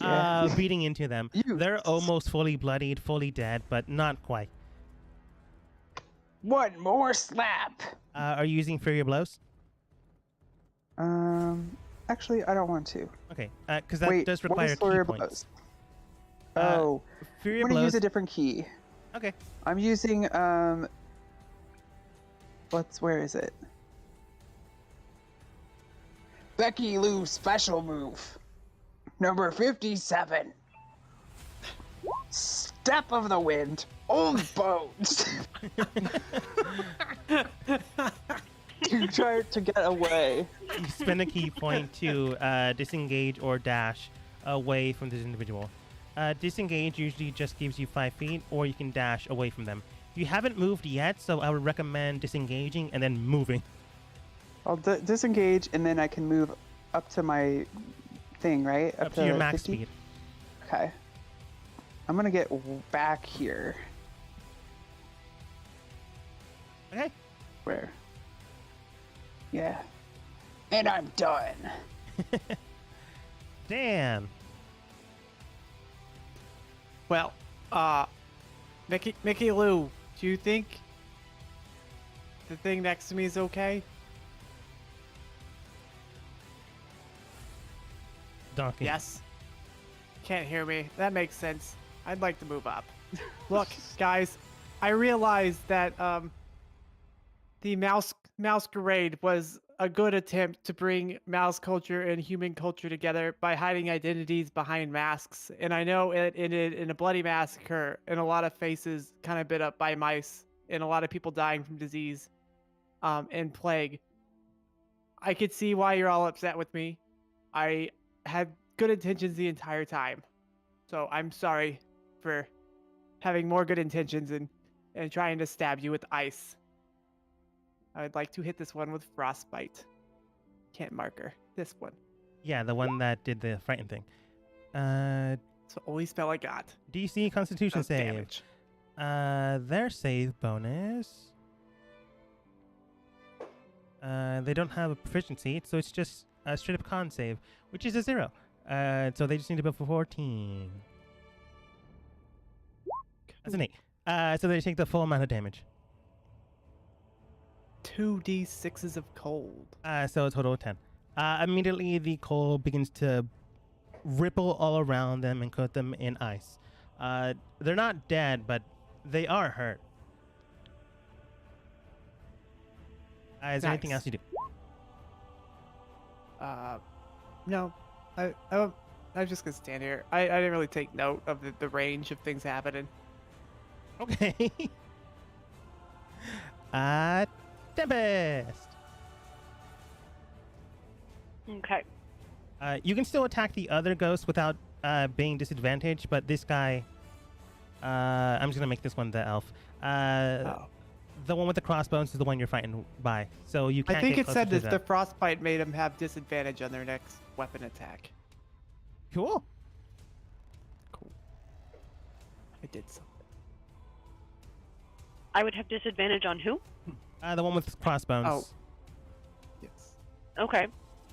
Yeah. Beating into them. They're almost fully bloodied, fully dead, but not quite. One more slap. Are you using Fury of Blows? Actually, I don't want to. Okay, because that does require key Fury of points. Blows? Oh, Fury I'm of gonna Blows. use a different key. Okay. I'm using where is it? Becky Lou special move. Number 57. Step of the wind. Old bones. You try to get away. You spend a key point to disengage or dash away from this individual. Disengage usually just gives you 5 feet, or you can dash away from them. You haven't moved yet, so I would recommend disengaging and then moving. I'll disengage, and then I can move up to my thing, right? Up to your max 50? speed. Okay. I'm gonna get back here. Okay. Where? Yeah. And I'm done. Dan. Well, Mickey Lou, do you think the thing next to me is okay? Donkey. Yes. Can't hear me. That makes sense. I'd like to move up. Look, guys, I realized that the masquerade was a good attempt to bring mouse culture and human culture together by hiding identities behind masks. And I know in a bloody massacre, and a lot of faces kind of bit up by mice, and a lot of people dying from disease, and plague. I could see why you're all upset with me. I had good intentions the entire time, so I'm sorry for having more good intentions and trying to stab you with ice. I would like to hit this one with frostbite. Can't marker. This one. Yeah, the one that did the frightened thing. It's the only spell I got. DC Constitution Does save. damage. Their save bonus. They don't have a proficiency, so it's just a straight up con save, which is a 0. So they just need to go for 14. That's an 8. So they take the full amount of damage. 2d6s of cold. So a total of 10. Immediately, the coal begins to ripple all around them and coat them in ice. They're not dead, but they are hurt. Is there anything Nice. else you do? No. I'm just gonna stand here. I didn't really take note of the range of things happening. Okay. Tempest. Okay. You can still attack the other ghost without being disadvantaged, but this guy, I'm just gonna make this one the elf. The one with the crossbones is the one you're fighting by, so you can't. I think get it closer said to that the frostbite made them have disadvantage on their next weapon attack. Cool. Cool. I did something. I would have disadvantage on who? The one with crossbones. Oh. Yes. Okay.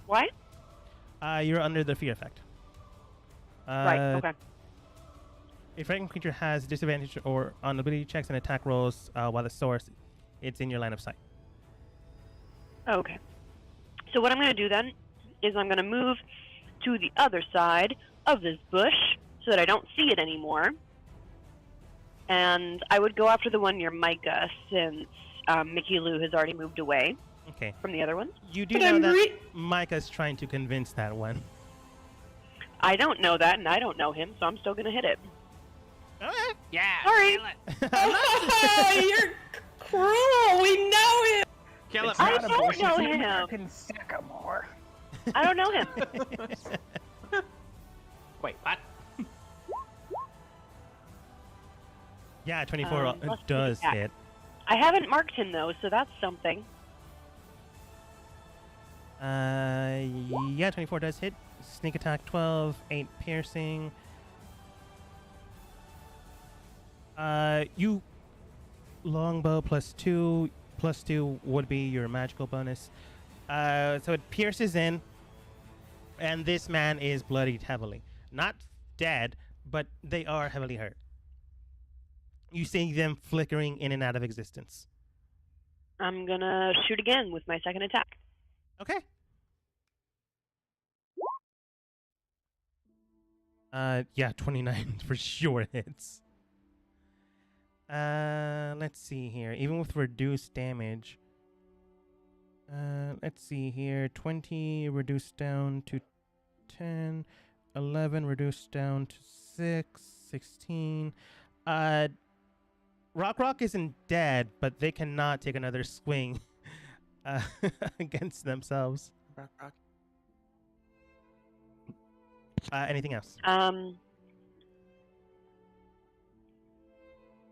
Why? You're under the fear effect. Right. Okay. A frightened creature has disadvantage or on ability checks and attack rolls while the source it's in your line of sight. Okay. So what I'm going to do then is I'm going to move to the other side of this bush so that I don't see it anymore. And I would go after the one near Micah since Mickey Lou has already moved away Okay. from the other ones. You do But know I'm that Micah's trying to convince that one. I don't know that, and I don't know him, so I'm still going to hit it. Okay. Yeah. Sorry. Kill it. Oh, you're cruel. We know him. Kill it. It's I not a don't bush, know it's an him. American sycamore. I don't know him. Wait, what? Yeah, 24 let's does attack. hit. I haven't marked him, though, so that's something. Yeah, 24 does hit. Sneak attack 12, 8 piercing. You longbow +2 would be your magical bonus. So it pierces in, and this man is bloodied heavily. Not dead, but they are heavily hurt. You see them flickering in and out of existence. I'm going to shoot again with my second attack. Okay. Yeah, 29 for sure hits. Let's see here. Even with reduced damage. Let's see here. 20 reduced down to 10. 11 reduced down to 6. 16. Rock isn't dead, but they cannot take another swing against themselves. Rock. Anything else?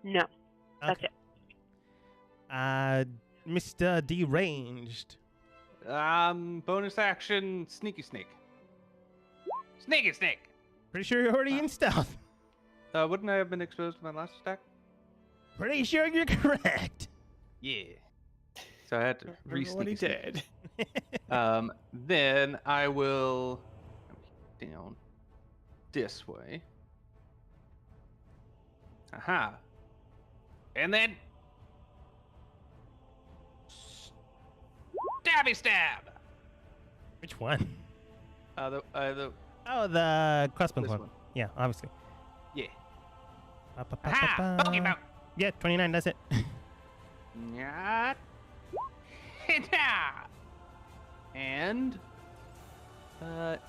No. That's it. Mr. Deranged. Bonus action, sneaky snake. Sneaky snake. Pretty sure you're already in stealth. Wouldn't I have been exposed to my last attack? Pretty sure you're correct. Yeah. So I had to Remember what he re-sneaky snake. did. Then I will down this way. Aha. And then. Stabby stab. Which one? The Oh, the crossbow this one. one. Yeah, obviously. Yeah. Aha! Bogey bout. Yeah, 29 does it. Yeah. Yeah. And is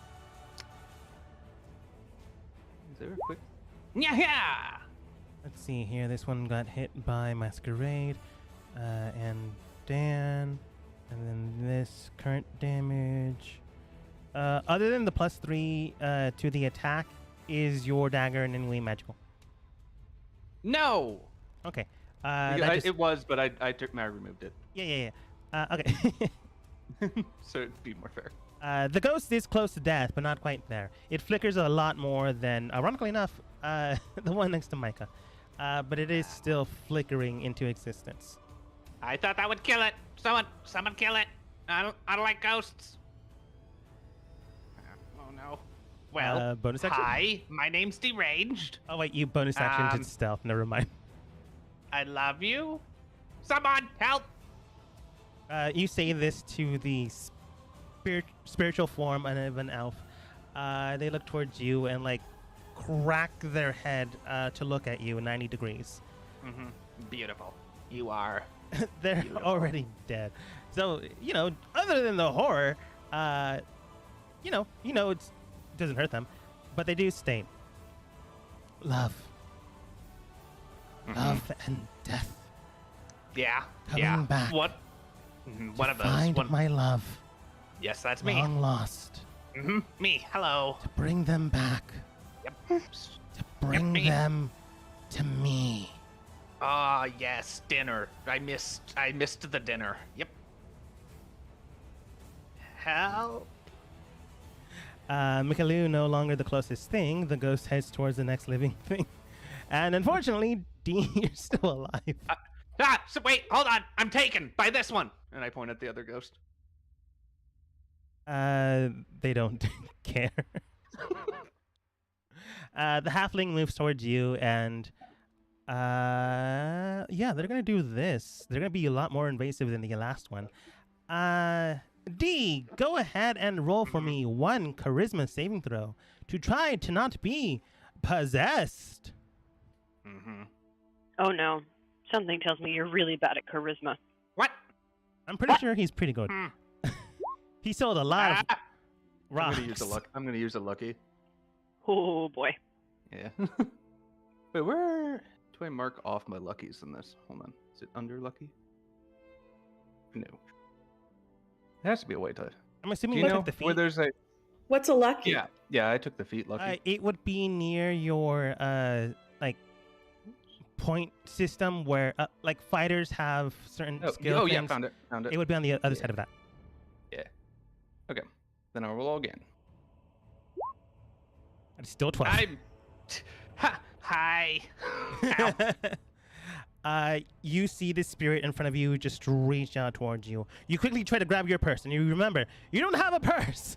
there a quick? Yeah. Let's see here. This one got hit by Masquerade, and Dan, and then this current damage. Other than the +3 to the attack, is your dagger in any way magical? No. Okay. It was, but I removed it. Yeah. Okay. So it'd be more fair. The ghost is close to death, but not quite there. It flickers a lot more than, ironically enough, the one next to Micah. But it is still flickering into existence. I thought that would kill it. Someone kill it. I don't like ghosts. Oh no. Well, bonus action? hi. My name's Deranged. Oh wait, you bonus action to stealth. Never mind. I love you. Someone help. You say this to the spiritual form of an elf. They look towards you and like crack their head to look at you 90 degrees. Mm-hmm. Beautiful. You are. They're Beautiful. already dead. So, other than the horror, it doesn't hurt them, but they do stain. Love. Mm-hmm. Love and death. Yeah. Coming back. What? Mhm, one of those. Find my love. Yes, that's me. Long lost. Mm-hmm. Me. Hello. To bring them back. Yep. To bring me. them to me. Ah, yes, dinner. I missed the dinner. Yep. Help. Mikalu no longer the closest thing. The ghost heads towards the next living thing. And unfortunately, Dean, you're still alive. So wait, hold on. I'm taken by this one. And I point at the other ghost. They don't care. The halfling moves towards you, and yeah, they're gonna do this. They're gonna be a lot more invasive than the last one. D, go ahead and roll for me 1 charisma saving throw to try to not be possessed. Mm-hmm. Oh no. Something tells me you're really bad at charisma. What? I'm pretty sure he's pretty good. He sold a lot of Ah. rocks. I'm gonna use a lucky. Oh boy. Yeah. Wait, where do I mark off my luckies in this? Hold on. Is it under lucky? No. There has to be a way to. I'm assuming Do you you know took the feet. where there's a? What's a lucky? Yeah, I took the feet lucky. It would be near your like point system where like fighters have certain skill yeah, things. found it. It would be on the other Yeah. side of that. Yeah. Okay. Then I'll roll again. It's still 12. I'm. Hi. Ow. You see the spirit in front of you just reach out towards you. You quickly try to grab your purse, and you remember you don't have a purse.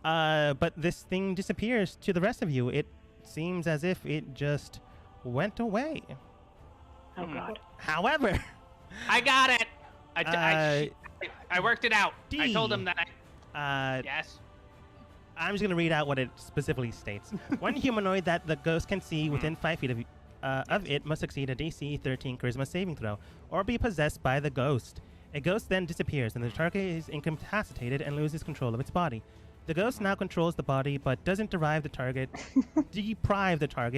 But this thing disappears to the rest of you. It seems as if it just went away. Oh god. However, I got it. I worked it out. I told D. him that. Yes. I'm just going to read out what it specifically states. One humanoid that the ghost can see within 5 feet of it must succeed a DC 13 charisma saving throw or be possessed by the ghost. A ghost then disappears and the target is incapacitated and loses control of its body. The ghost now controls the body but doesn't deprive the target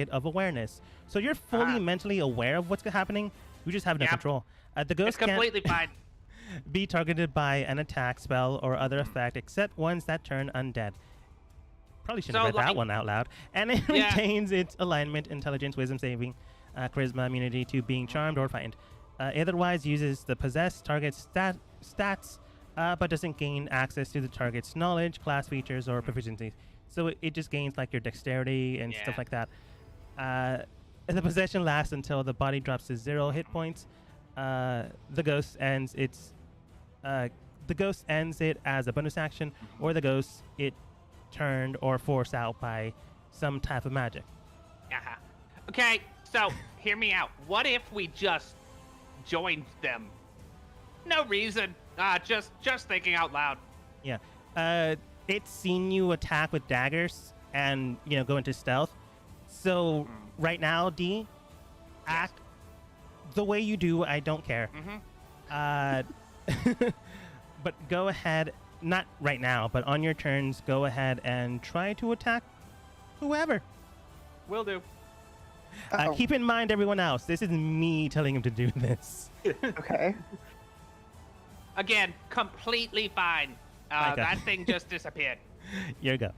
of awareness. So you're fully mentally aware of what's happening. You just have no Yep. control. The ghost It's can't completely fine. be targeted by an attack, spell, or other effect except ones that turn undead. Probably shouldn't have So, read that like- one out loud. And it Yeah. retains its alignment, intelligence, wisdom saving, charisma, immunity to being charmed or frightened. Otherwise uses the possessed target's stats, but doesn't gain access to the target's knowledge, class features, or proficiency. So it just gains like your dexterity and stuff Yeah. like that. The possession lasts until the body drops to 0 hit points. The ghost ends it as a bonus action, or the ghost it turned or forced out by some type of magic. Uh-huh. Okay, so hear me out. What if we just joined them? No reason. Just thinking out loud. Yeah. It's seen you attack with daggers and, go into stealth. So right now, D, act the way you do. I don't care. Mm-hmm. But go ahead not right now, but on your turns, go ahead and try to attack whoever. Will do. Uh-oh. Keep in mind, everyone else, this is me telling him to do this. Okay. Again, completely fine. Okay. That thing just disappeared. Here go.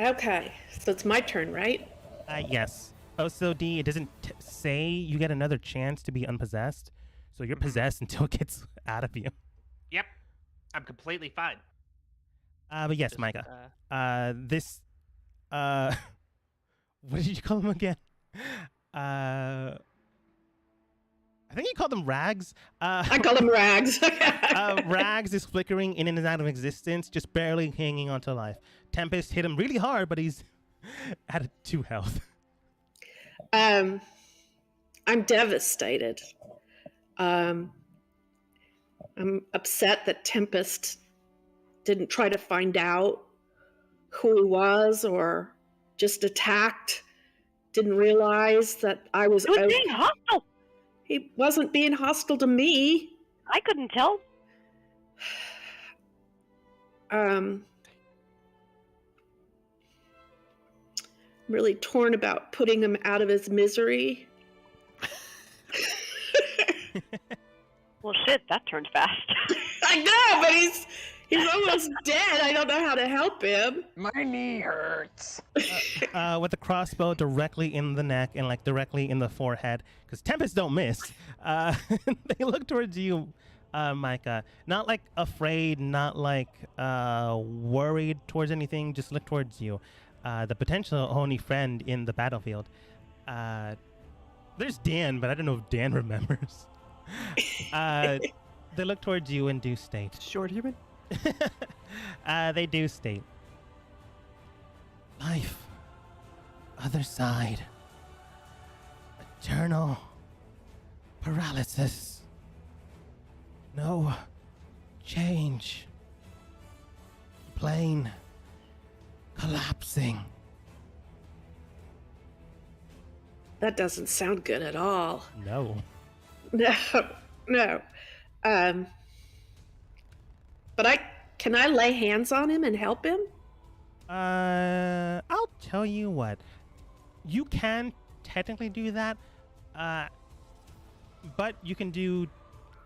Okay, so it's my turn, right? Yes. Also, D, it doesn't say you get another chance to be unpossessed, so you're possessed until it gets out of you. Yep. I'm completely fine. But yes, Just, Micah. This, what did you call them again? I think you called them rags. I call them rags. Rags is flickering in and out of existence, just barely hanging onto life. Tempest hit him really hard, but he's at 2 health. I'm devastated. I'm upset that Tempest didn't try to find out who he was or just attacked. Didn't realize that I was It was out. being hostile. He wasn't being hostile to me. I couldn't tell. I'm really torn about putting him out of his misery. Well, shit, that turned fast. I know, but he's almost dead. I don't know how to help him. My knee hurts. With the crossbow directly in the neck and like directly in the forehead, because Tempest don't miss. They look towards you, Micah. Not like afraid, not like worried towards anything. Just look towards you. The potential only friend in the battlefield. There's Dan, but I don't know if Dan remembers. They look towards you and do state. Short human? They do state. Life. Other side. Eternal. Paralysis. No. Change. Plane. Collapsing. That doesn't sound good at all. No. No. But can I lay hands on him and help him? I'll tell you what. You can technically do that, but you can do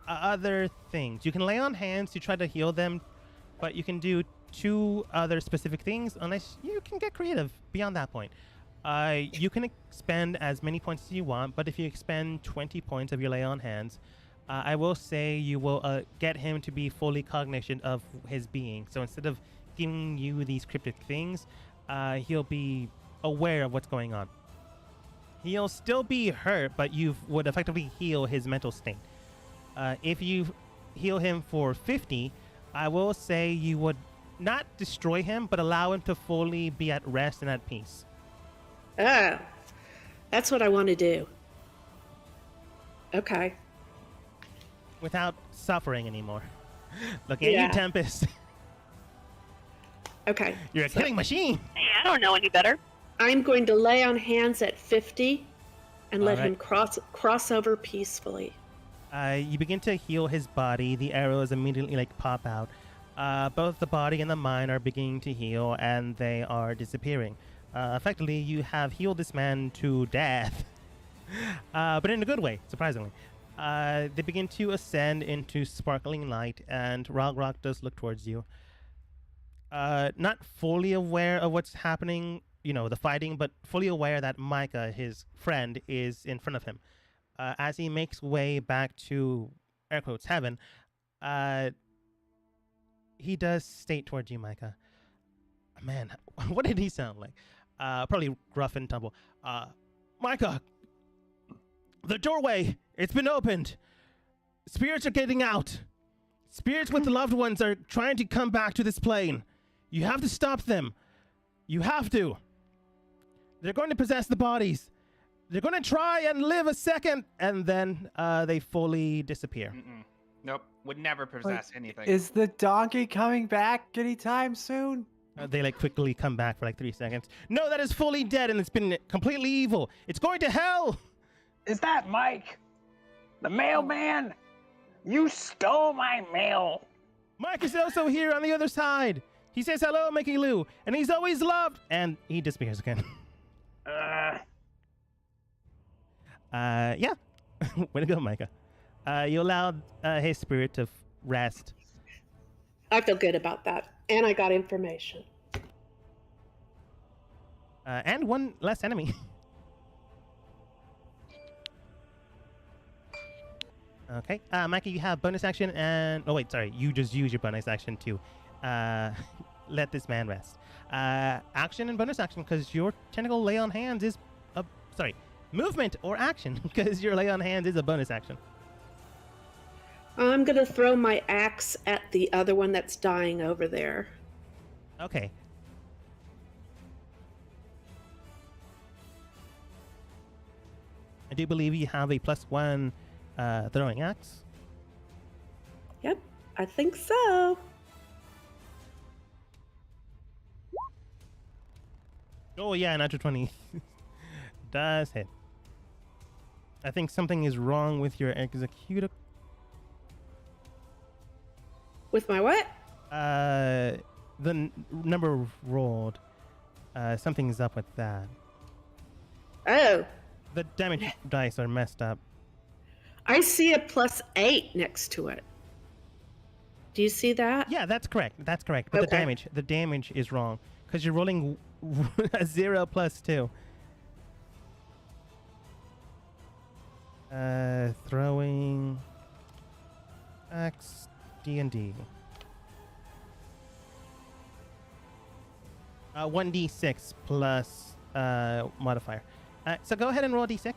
other things. You can lay on hands to try to heal them, but you can do 2 other specific things unless you can get creative beyond that point. You can expend as many points as you want, but if you expend 20 points of your lay on hands, I will say you will get him to be fully cognizant of his being. So instead of giving you these cryptic things, he'll be aware of what's going on. He'll still be hurt, but you would effectively heal his mental state. If you heal him for 50, I will say you would not destroy him, but allow him to fully be at rest and at peace. Oh, that's what I want to do. Okay. Without suffering anymore. Looking at Yeah. you, Tempest. Okay. You're a killing machine. Hey, I don't know any better. I'm going to lay on hands at 50 and let All right. him cross over peacefully. You begin to heal his body. The arrows immediately pop out. Both the body and the mind are beginning to heal, and they are disappearing. Effectively, you have healed this man to death, but in a good way, surprisingly. They begin to ascend into sparkling light, and Rock does look towards you. Not fully aware of what's happening, the fighting, but fully aware that Micah, his friend, is in front of him. As he makes way back to, air quotes, heaven, he does state towards you, Micah. Man, what did he sound like? Probably rough and tumble. Micah, the doorway, it's been opened. Spirits are getting out. Spirits with the loved ones are trying to come back to this plane. You have to stop them. You have to. They're going to possess the bodies. They're going to try and live a second, and then they fully disappear. Mm-mm. Nope. Would never possess anything. Is the donkey coming back anytime soon? They quickly come back for 3 seconds. No, that is fully dead, and it's been completely evil. It's going to hell. Is that Mike? The mailman? You stole my mail. Mike is also here on the other side. He says hello, Mickey Lou, and he's always loved. And he disappears again. Yeah. Way to go, Micah. You allowed his spirit to rest. I feel good about that. And I got information. And one less enemy. Okay. Micah, you have bonus action and... Oh, wait, sorry. You just use your bonus action to let this man rest. Action and bonus action, because your tentacle lay on hands is... Sorry. Movement or action, because your lay on hands is a bonus action. I'm going to throw my axe at the other one that's dying over there. Okay. I do believe you have a +1 throwing axe. Yep, I think so. Oh yeah, natural 20 does hit. I think something is wrong with your executor. With my what? Number rolled. Something's up with that. Oh, The damage dice are messed up. I see a +8 next to it. Do you see that? Yeah, that's correct. That's correct. But Okay. the damage is wrong because you're rolling a 0 + 2. Throwing axe D&D. 1d6 plus modifier. So go ahead and roll a d6.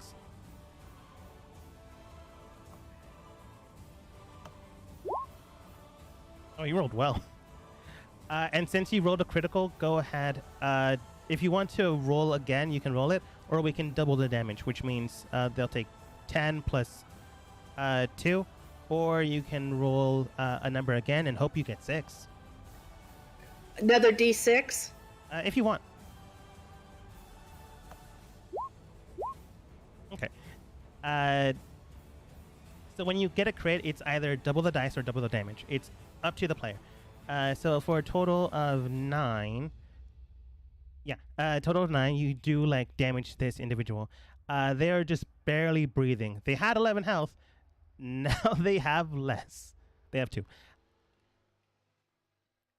Oh, you rolled well. And since you rolled a critical, go ahead. If you want to roll again, you can roll it, or we can double the damage, which means they'll take 10 plus 2, or you can roll a number again and hope you get 6. Another D6? If you want. Okay. So when you get a crit, it's either double the dice or double the damage. It's up to the player. So for a total of 9, total of 9, you do like damage this individual. They are just barely breathing. They had 11 health. Now they have less. They have 2.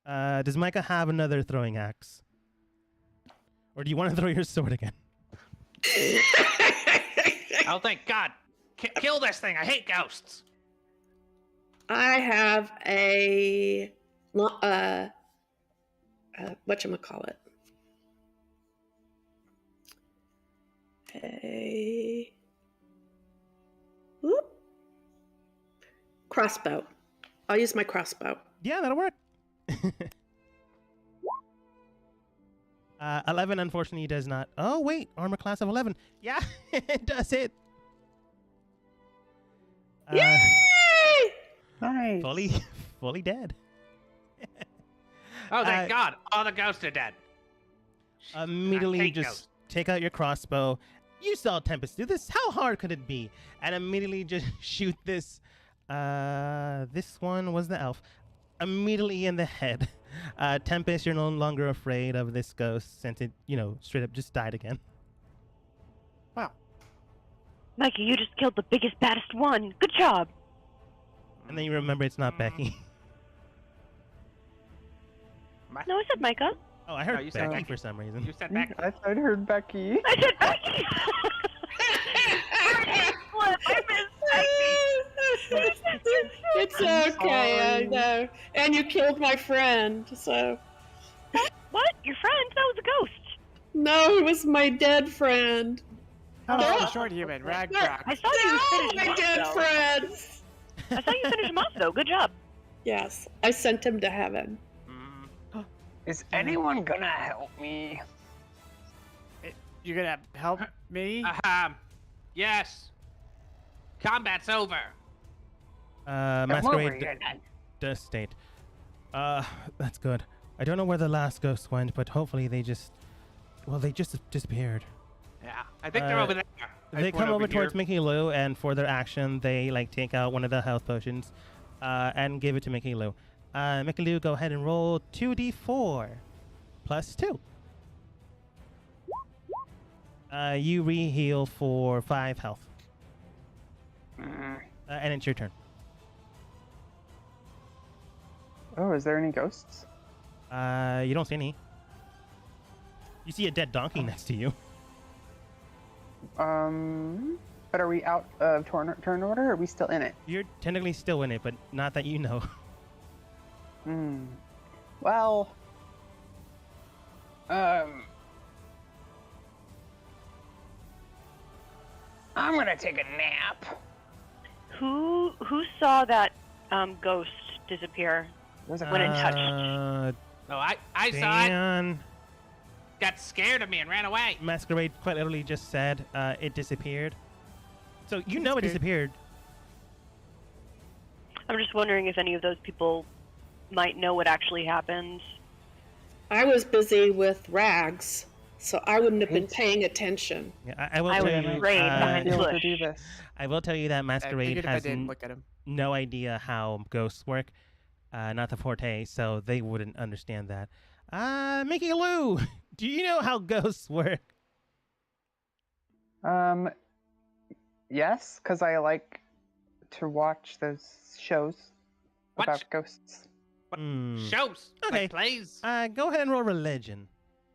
Does Micah have another throwing axe? Or do you want to throw your sword again? Oh, thank God. Kill this thing. I hate ghosts. I have a whatchamacallit? A whoop, crossbow. I'll use my crossbow. Yeah, that'll work. 11, unfortunately, does not. Oh, wait. Armor class of 11. Yeah, it does hit. Yay! Nice. Fully dead. Oh, thank God. All the ghosts are dead. Immediately hate just ghosts. take out your crossbow. You saw Tempest do this. How hard could it be? And immediately just shoot this. This one was the elf. Immediately in the head. Tempest, you're no longer afraid of this ghost since it, straight up just died again. Wow. Mikey, you just killed the biggest, baddest one. Good job. And then you remember it's not Becky. No, I said Micah. Oh, I heard you said Becky Becky. for some reason. You said back. I heard Becky. I said Becky. It's okay, I know. And you killed my friend, so. What? Your friend? That was a ghost. No, it was my dead friend. Oh, No. the short human, I Ragdrax. saw you finish him my off, dead though. friend. I saw you finish him off, though. Good job. Yes, I sent him to heaven. Is anyone gonna help me? You're gonna help me? Yes. Combat's over. Come over Masquerade here, then. does state. That's good. I don't know where the last ghost went, but hopefully they just disappeared. Yeah, I think they're Uh, over there. I They point come over here. towards Mickey Lou, and for their action, they like take out one of the health potions, and give it to Mickey Lou. Mickey Lou, go ahead and roll 2d4 plus 2. You re-heal for 5 health, and it's your turn. Oh, is there any ghosts? You don't see any. You see a dead donkey next to you. But are we out of turn order, or are we still in it? You're technically still in it, but not that you know. Well, I'm gonna take a nap. Who saw that ghost disappear there's a when it touched? Oh, I saw it. Dan, Got scared of me and ran away. Masquerade quite literally just said it disappeared. So you know it disappeared. I'm just wondering if any of those people might know what actually happened. I was busy with rags, so I wouldn't have been paying attention. Yeah, I will I tell was you. afraid behind be the able to bush. do this. I will tell you that I Masquerade figured if I has didn't look at him. no idea how ghosts work. Not the forte, so they wouldn't understand that. Mickey Lou, do you know how ghosts work? Yes, because I like to watch those shows What about sh- ghosts. Shows. Okay. Like plays. Go ahead and roll religion.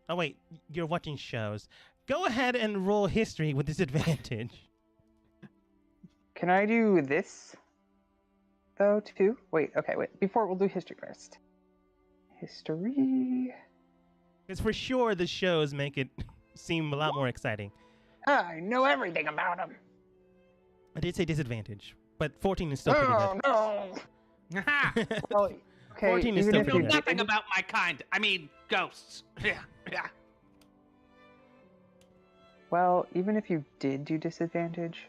Oh wait, you're watching shows. Go ahead and roll history with disadvantage. Can I do this though too? Wait, okay, wait. Before we'll do history first. History. Because for sure the shows make it seem a lot more exciting. I know everything about him. I did say disadvantage, but 14 is still pretty good. Oh no! Ha! Well, okay. 14 is even still if know pretty you good. nothing didn't- about my kind. I mean, ghosts. Yeah. Well, even if you did do disadvantage,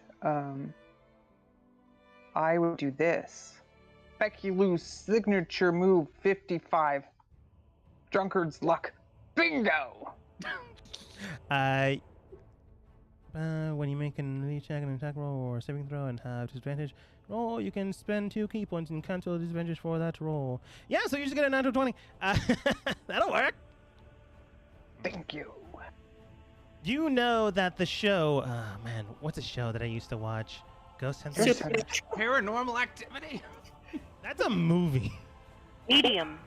I would do this. Becky Lou's signature move 55. Drunkard's luck. Bingo! When you make an elite check, an attack roll, or a saving throw and have disadvantage roll, you can spend 2 key points and cancel the disadvantage for that roll. Yeah, so you just get a natural 20. That'll work. Thank you. You know that the show, man, what's a show that I used to watch? Ghost Hunters? Paranormal activity. That's a movie. Medium.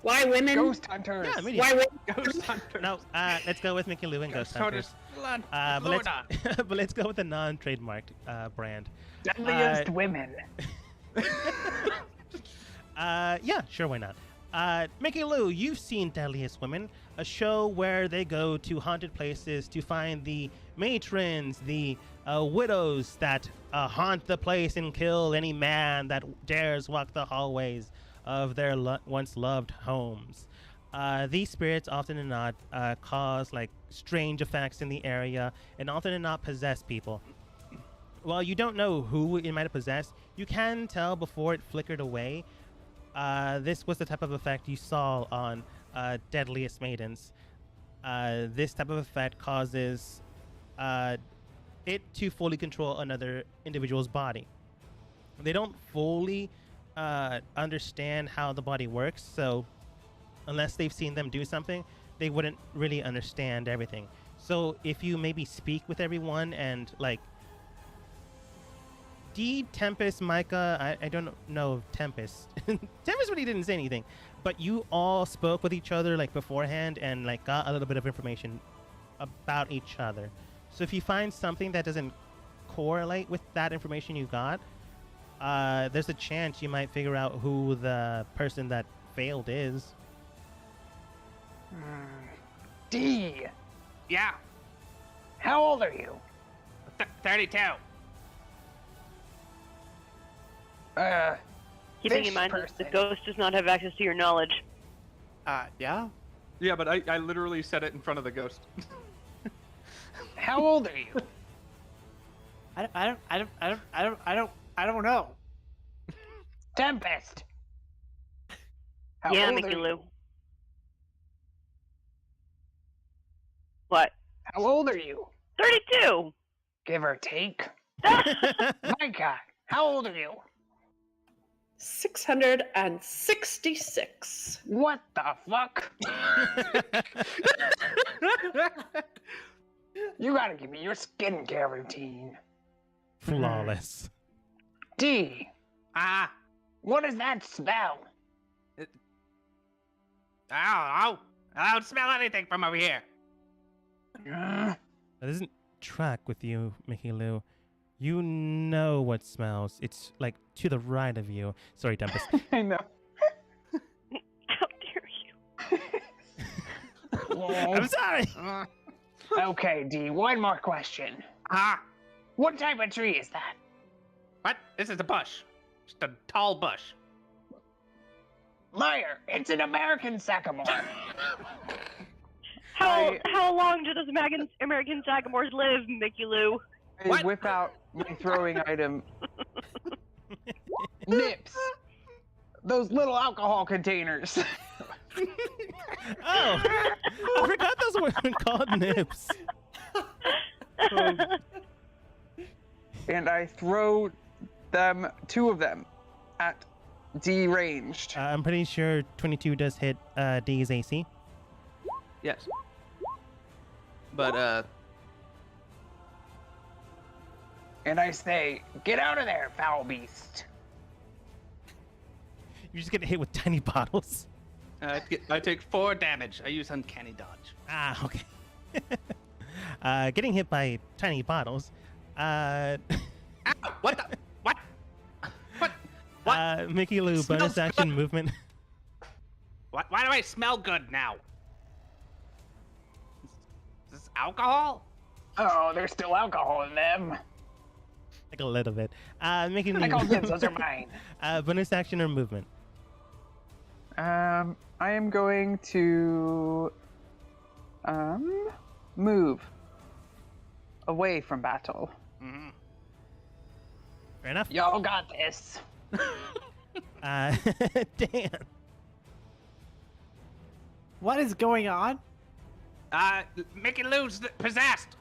Why women? Ghost hunters. Yeah, maybe. Why women? Ghost hunter. No, let's go with Mickey Lou and Ghost Hunters. Florida. But let's go with the non-trademarked brand. Deadliest women. Yeah, sure, why not? Mickey Lou, you've seen Deadliest Women, a show where they go to haunted places to find the matrons, the widows that haunt the place and kill any man that dares walk the hallways of their once loved homes. These spirits often and not cause like strange effects in the area and often and not possess people. While you don't know who it might have possessed, you can tell before it flickered away. This was the type of effect you saw on Deadliest Maidens. This type of effect causes it to fully control another individual's body. They don't fully understand how the body works, so unless they've seen them do something, they wouldn't really understand everything. So if you maybe speak with everyone and like Tempest, Micah, I don't know of Tempest. Tempest really didn't say anything, but you all spoke with each other like beforehand and like got a little bit of information about each other. So if you find something that doesn't correlate with that information you got, there's a chance you might figure out who the person that failed is. D. Yeah. How old are you? 32. Keeping This in mind that the person. ghost does not have access to your knowledge. Yeah. Yeah, but I literally said it in front of the ghost. How old are you? I don't know. Tempest. How Yeah, old Mickey are Lou. you? What? How old are you? 32! give or take. Micah, how old are you? 666. What the fuck? You gotta give me your skincare routine. Flawless. D, Ah, what does that smell? I don't know. I don't smell anything from over here. That doesn't track with you, Mickey Lou. You know what smells. It's like to the right of you. Sorry, Tempest. I know. How dare you? I'm sorry. Okay, D, one more question. Ah, What type of tree is that? what? This is a bush. Just a tall bush. Liar, it's an American sycamore. How long do those American sagamores live, Mickey Lou? I What? whip out my throwing item. Nips. Those little alcohol containers. Oh, I forgot those were called nips. And I throw them, 2 of them, at D ranged. I'm pretty sure 22 does hit D's AC. Yes. But And I say, get out of there, foul beast. You just get hit with tiny bottles. I take 4 damage. I use uncanny dodge. Ah, okay. Getting hit by tiny bottles. Ow, what the? What? What? Mickey Lou, Smells bonus action good. movement. Why do I smell good now? Is this alcohol? Oh, there's still alcohol in them. Like a little bit. Mickey Lou. I call dibs, those are mine. Bonus action or movement. I am going to move away from battle. Mm-hmm. Fair enough. Y'all got this. Dan. What is going on? Mickey Lou's possessed.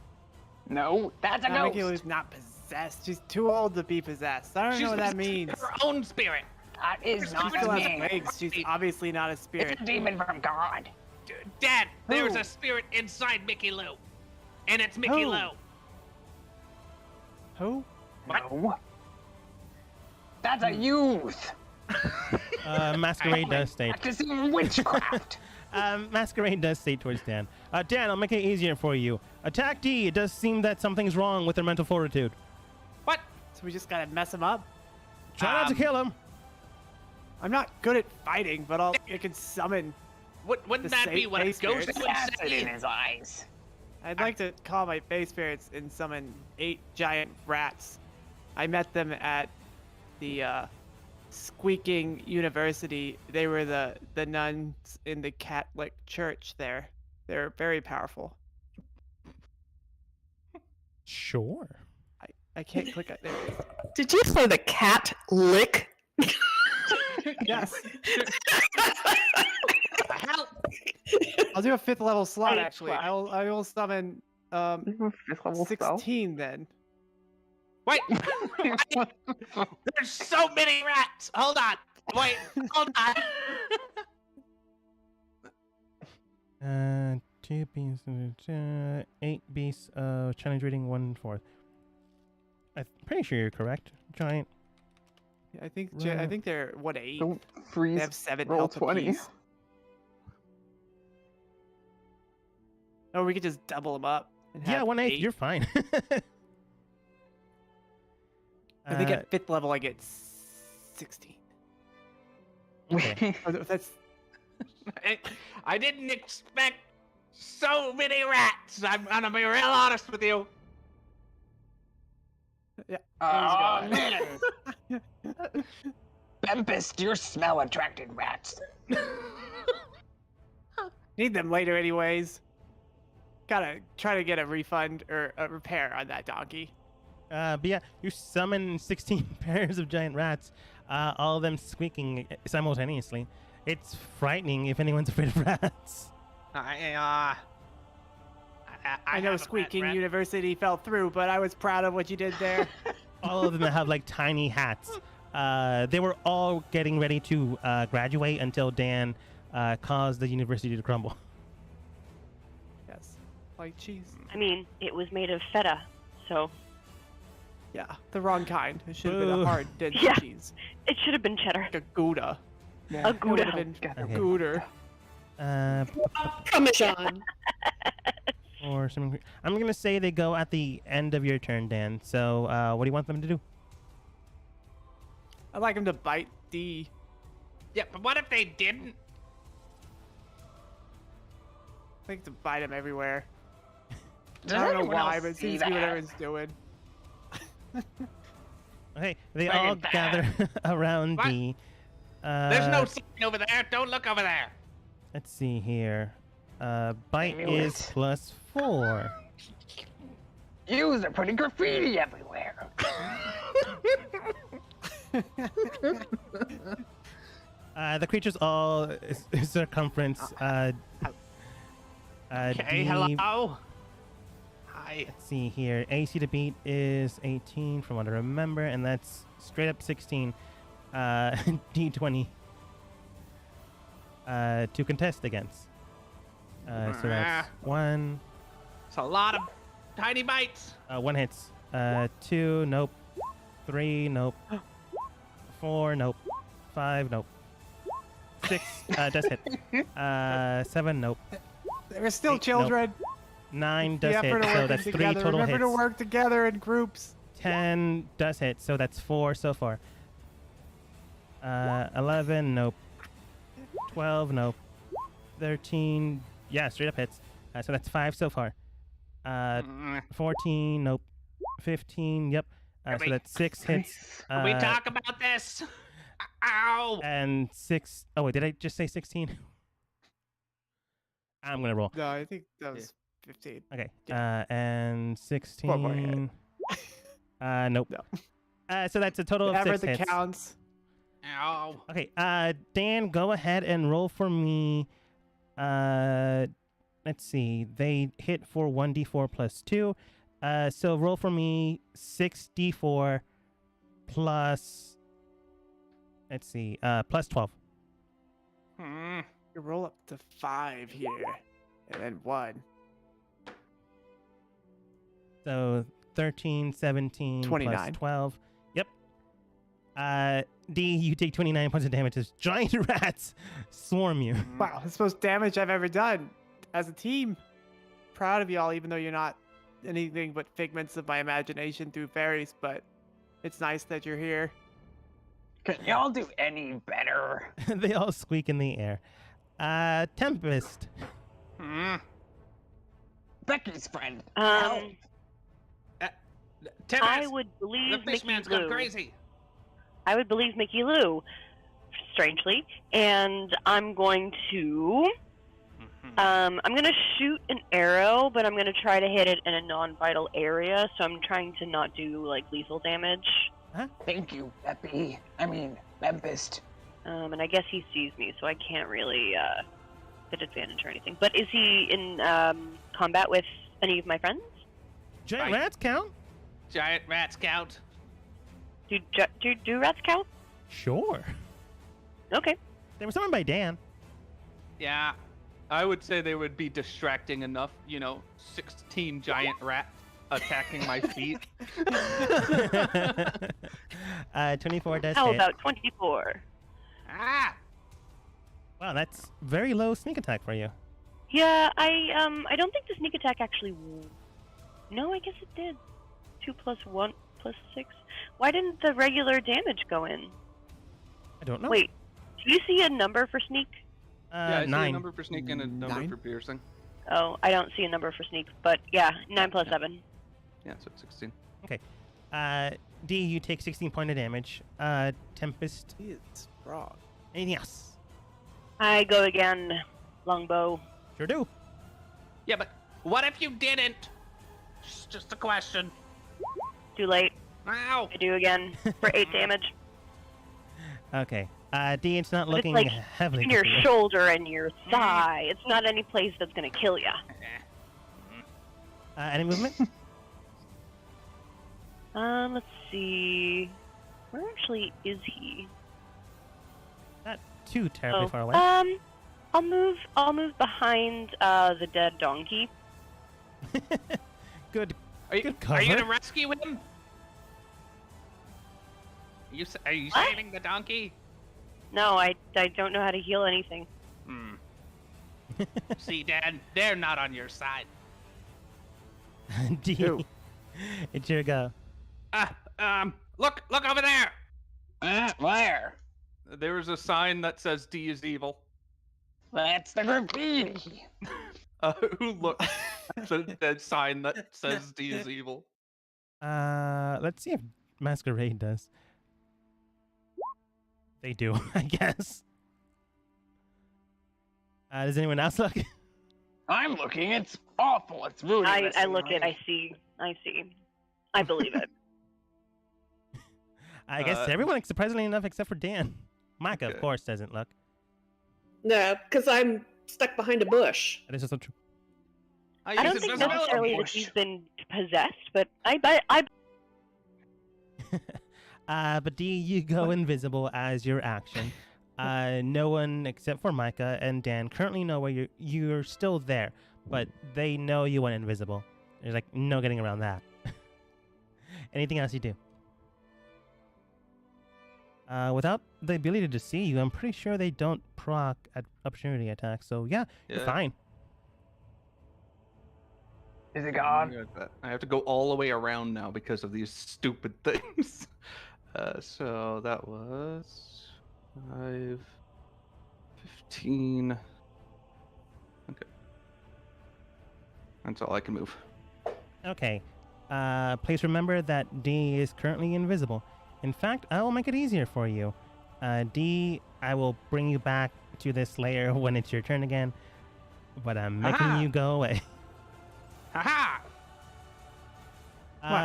No, that's a No, Mickey ghost. Lou's not possessed. She's too old to be possessed. I don't know what that means. Her own spirit. That is She not still a has me. legs. She's obviously not a It's spirit. a demon from God. Dad, there's Who? a spirit inside Mickey Lou. And it's Mickey Who? Lou. Who? What? No. That's a youth. Masquerade does state. Practicing witchcraft. Masquerade does state towards Dan. Dan, I'll make it easier for you. Attack D. It does seem that something's wrong with their mental fortitude. What? So we just gotta mess him up? Try not to kill him. I'm not good at fighting, but I can summon. Wouldn't The that be same what a face ghost spirit. would Acid in say? his eyes. I'd like to call my face spirits and summon 8 giant rats. I met them at the Squeaking University. They were the nuns in the Catholic church there. They're very powerful. Sure. I can't click it. There it is. Did you say the cat lick? Yes. The hell? I'll do a 5th level slot Hey, actually. slot. I will summon 16 then. Wait. There's so many rats. Hold on. Wait. Hold on. 2 beasts, 8 beasts of challenge rating 1/4. I'm pretty sure you're correct, Giant. I think Right. they're 1/8. Don't They freeze. have 7 roll health 20. apiece. Or we could just double them up. And Yeah, have 1/8. 8. You're fine. I think at 5th level I get 16. Okay. Oh, that's I didn't expect so many rats. I'm gonna be real honest with you. Oh, man. Bempest, your smell attracted rats. need them later anyways. Gotta try to get a refund or a repair on that donkey. But yeah, you summon 16 pairs of giant rats, all of them squeaking simultaneously. It's frightening if anyone's afraid of rats. I know have a pet Squeaking rat. University fell through, but I was proud of what you did there. All of them have like tiny hats. They were all getting ready to graduate until Dan caused the university to crumble. Yes, like cheese. I mean, it was made of feta, so Yeah, the wrong kind. It should have been Boo. a hard dense Yeah. cheese, it should have been cheddar. like a Gouda. A It would have Gouda. been Okay. Gooder. Parmesan. Or something. I'm gonna say they go at the end of your turn, Dan. So what do you want them to do? I'd like him to bite D. Yeah, but what if they didn't? I think to bite him everywhere. Does I don't know anyone why, else but it see seems to be what that? everyone's doing. Okay, they Look at all that. gather around What? D. There's no sign over there. Don't look over there. Let's see here. Bite knew is it. +4. Yous are putting graffiti everywhere. The creatures all circumference. Okay, D- hello. Hi. Let's see here. AC to beat is 18 from what I remember, and that's straight up 16. D20 to contest against. So that's one. It's a lot of tiny bites. 1 hits. 2, nope. 3, nope. 4, nope. 5, nope. 6 does hit. 7, nope. They're still 8, nope. children. 9 The does hit, effort of so working that's 3 together. total Remember hits. to work together in groups. 10 does hit, so that's 4 so far. 11, nope. 12, nope. 13, yeah, straight up hits. So that's 5 so far. 14, nope. 15, yep. So Wait. that's 6 hits. Can we talk about this? Ow! And 6. Oh, wait, did I just say 16? I'm going to roll. No, I think that was 15. Okay. Yeah. And One more hit. 16. Nope. No. So that's a total of Whatever 6 that hits. counts. Ow! Okay, Dan, go ahead and roll for me. Let's see. They hit for 1d4 plus 2. So roll for me 6d4 plus. Let's see. Plus 12. Hmm. You roll up to 5 here, and then 1. So 13, 17, 29. plus 12. Yep. D, you take 29 points of damage as giant rats swarm you. Wow, that's the most damage I've ever done as a team. Proud of y'all, even though you're not anything but figments of my imagination through fairies, but it's nice that you're here. Can y'all do any better? They all squeak in the air. Tempest. Hmm. Becky's friend. Um, Timmons, I would the believe fish Mickey man's gone Lou. crazy. I would believe Mickey Lou, strangely, and I'm going to. I'm going to shoot an arrow, but I'm going to try to hit it in a non-vital area, so I'm trying to not do, like, lethal damage. Thank you, Beppy. I mean, Tempest. And I guess he sees me, so I can't really hit advantage or anything. But is he in combat with any of my friends? Giant Right. rats count? Giant rats count. Do rats count? Sure. Okay. They were summoned by Dan. Yeah. I would say they would be distracting enough, 16 giant rats attacking my feet. 24 does How hit. about 24? Ah! Wow, that's very low sneak attack for you. Yeah, I don't think the sneak attack actually. No, I guess it did. 2 plus 1 plus 6. Why didn't the regular damage go in? I don't know. Wait, do you see a number for sneak? Yeah, I see a 9. number for sneak and a number 9? for piercing. Oh, I don't see a number for sneak, but yeah, 9 plus 7. Yeah, so it's 16. D, you take 16 point of damage. Tempest, It's wrong. anything else? I go again, longbow. Sure do. Yeah, but what if you didn't? Just a question. Too late. Ow! I do again for 8 damage. Okay. D, it's not But it's looking like heavily In your good for you. shoulder and your thigh. It's not any place that's gonna kill ya. Any movement? Let's see. Where actually is he? Not too terribly far away. I'll move behind the dead donkey. Good. Are you, Good are you cover. gonna rescue him? Are you What? saving the donkey? No, I don't know how to heal anything. Hmm. See, Dan, they're not on your side. D. Who? It's your go. Look over there. Where? There is a sign that says D is evil. That's the graffiti. Who looks at the dead sign that says D is evil? Let's see if Masquerade does. They do, I guess. Does anyone else look? I'm looking. It's awful. It's really. I look at. I see. I believe it. I guess everyone, surprisingly enough, except for Dan. Micah, Okay. of course, doesn't look. No, because I'm stuck behind a bush. That is also true. I don't think necessarily that bush. he's been possessed, but I But D, you go invisible as your action. No one except for Micah and Dan currently know where you're still there, but they know you went invisible. There's like no getting around that. Anything else you do? Without the ability to see you, I'm pretty sure they don't proc at opportunity attacks. So yeah, you're fine. Is it gone? I have to go all the way around now because of these stupid things. So that was 5, 15. Okay. That's all I can move. Okay. Please remember that D is currently invisible. In fact, I will make it easier for you. D, I will bring you back to this layer when it's your turn again, but I'm making Aha! you go away. Haha!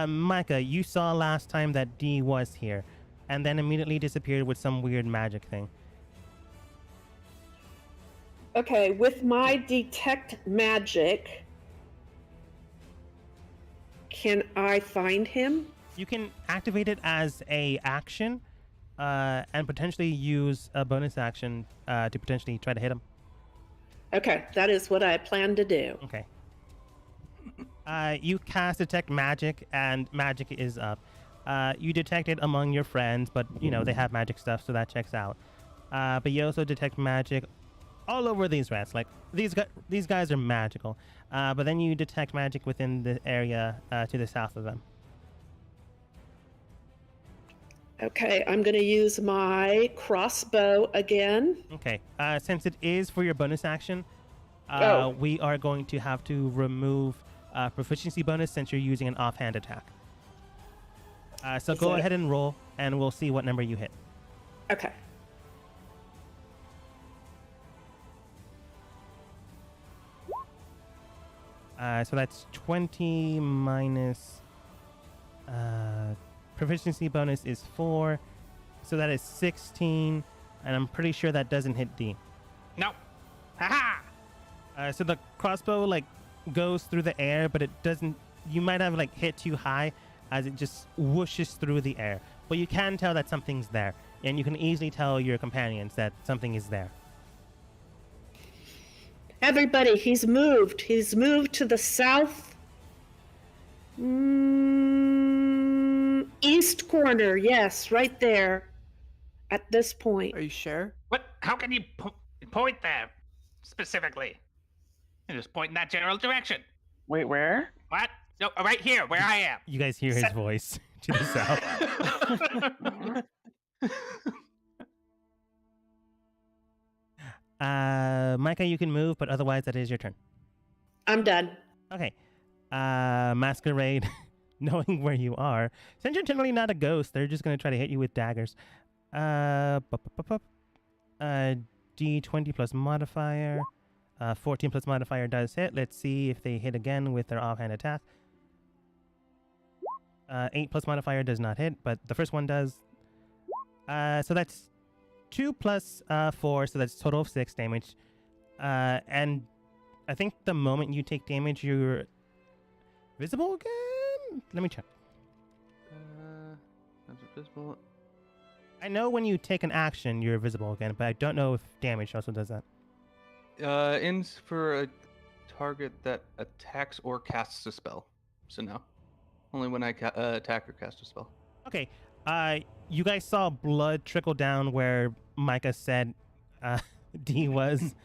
Micah, you saw last time that D was here, and then immediately disappeared with some weird magic thing. Okay, with my detect magic, can I find him? You can activate it as a action, and potentially use a bonus action to potentially try to hit him. Okay, that is what I plan to do. Okay. You cast detect magic, and magic is up. You detect it among your friends, but you know they have magic stuff, so that checks out. But you also detect magic all over these rats. Like these guys are magical. But then you detect magic within the area to the south of them. Okay, I'm going to use my crossbow again. Okay. Since it is for your bonus action, Oh. we are going to have to remove proficiency bonus since you're using an offhand attack. So Is go that- ahead and roll, and we'll see what number you hit. Okay. So that's 20 minus proficiency bonus is 4. So that is 16, and I'm pretty sure that doesn't hit D. No. Haha! So the crossbow like goes through the air, but it doesn't. You might have like hit too high as it just whooshes through the air. But you can tell that something's there, and you can easily tell your companions that something is there. Everybody, he's moved. He's moved to the south. East corner, yes, right there. At this point. Are you sure? What? How can you point there specifically? You're just pointing that general direction. Wait, where? What? No, right here, where I am. You guys hear his voice to the south. Micah, you can move, but otherwise that is your turn. I'm done. Okay. Masquerade, knowing where you are, since you're generally not a ghost, they're just gonna try to hit you with daggers. D20 plus modifier. 14 plus modifier does hit. Let's see if they hit again with their offhand attack. 8 plus modifier does not hit, but the first one does. So that's 2 plus 4, so that's a total of 6 damage. And I think the moment you take damage, Visible again? Let me check. That's visible. I know when you take an action, you're visible again, but I don't know if damage also does that. Ends for a target that attacks or casts a spell. So no. Only when I attack or cast a spell. Okay. You guys saw blood trickle down where Micah said D was,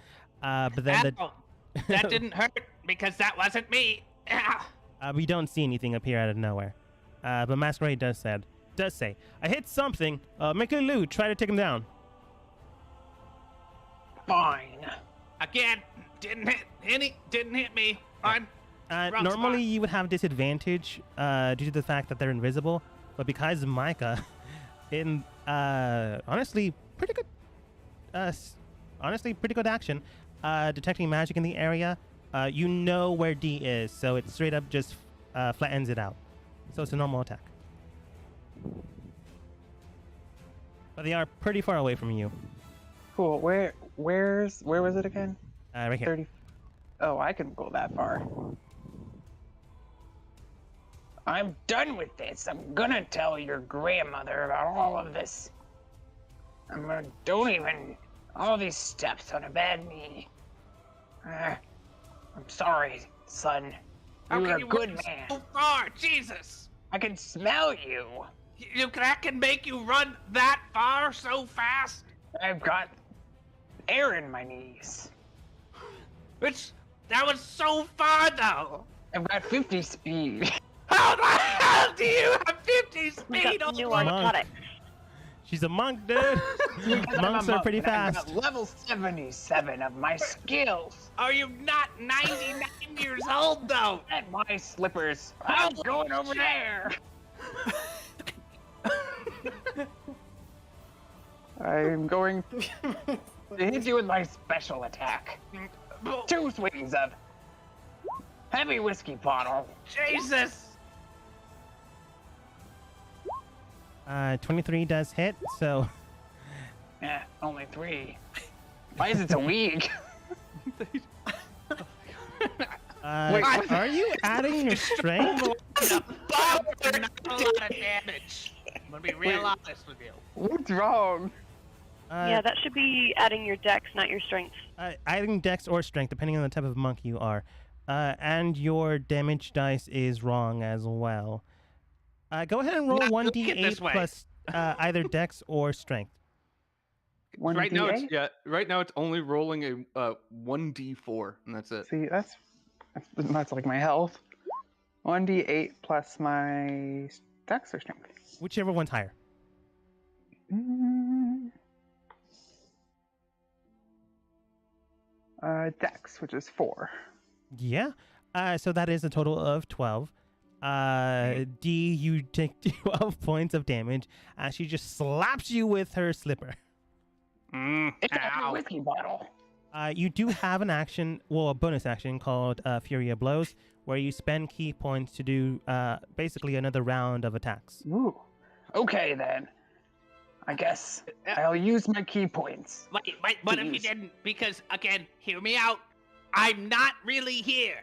but then Ow! That didn't hurt because that wasn't me. Ow! we don't see anything appear out of nowhere. But Masquerade does say, I hit something. Mickey Lou, try to take him down. Fine. Again, didn't hit me. I'm wrong Normally spot. you would have disadvantage due to the fact that they're invisible, but because Micah, honestly pretty good action, detecting magic in the area, you know where D is, so it straight up just flattens it out. So it's a normal attack. But they are pretty far away from you. Cool. Where was it again? Right here. 30. Oh, I can go that far. I'm done with this. I'm gonna tell your grandmother about all of this. All these steps on a bad knee. I'm sorry, son. How You're can a you good run man. so far? Jesus! I can smell you. That can make you run that far so fast? I've got air in my knees. That was so far though. I've got 50 speed. How the hell do you have 50 We speed? got new Monk. narcotics. She's a monk, dude. Monks are pretty And I've fast. got level 77 of my skills. Are you not 99 years old though? And my slippers. I'm Holy going over shit. there. I'm going. To hit you with my special attack. 2 swings of heavy whiskey bottle. Jesus! 23 does hit, so Only 3. Why is it so weak? Wait, are you adding your strength? Bob, you're not a lot of damage. I'm gonna be real honest with you. What's wrong? Yeah, that should be adding your dex, not your strength. Adding dex or strength, depending on the type of monk you are. And your damage dice is wrong as well. Go ahead and roll Not look it 1d8 this way. plus either dex or strength. Right now it's 1d8? right now it's only rolling a 1d4 and that's it. See, that's like my health. 1d8 plus my dex or strength. Whichever one's higher. Dex, which is 4. Yeah. So that is a total of 12. D, you take 12 points of damage as she just slaps you with her slipper. It's a heavy Ow. whiskey bottle. You do have an action, well, a bonus action called Fury of Blows, where you spend key points to do basically another round of attacks. Ooh. Okay then. I guess I'll use my key points. Wait, what if you Please. didn't? Because, again, hear me out. I'm not really here.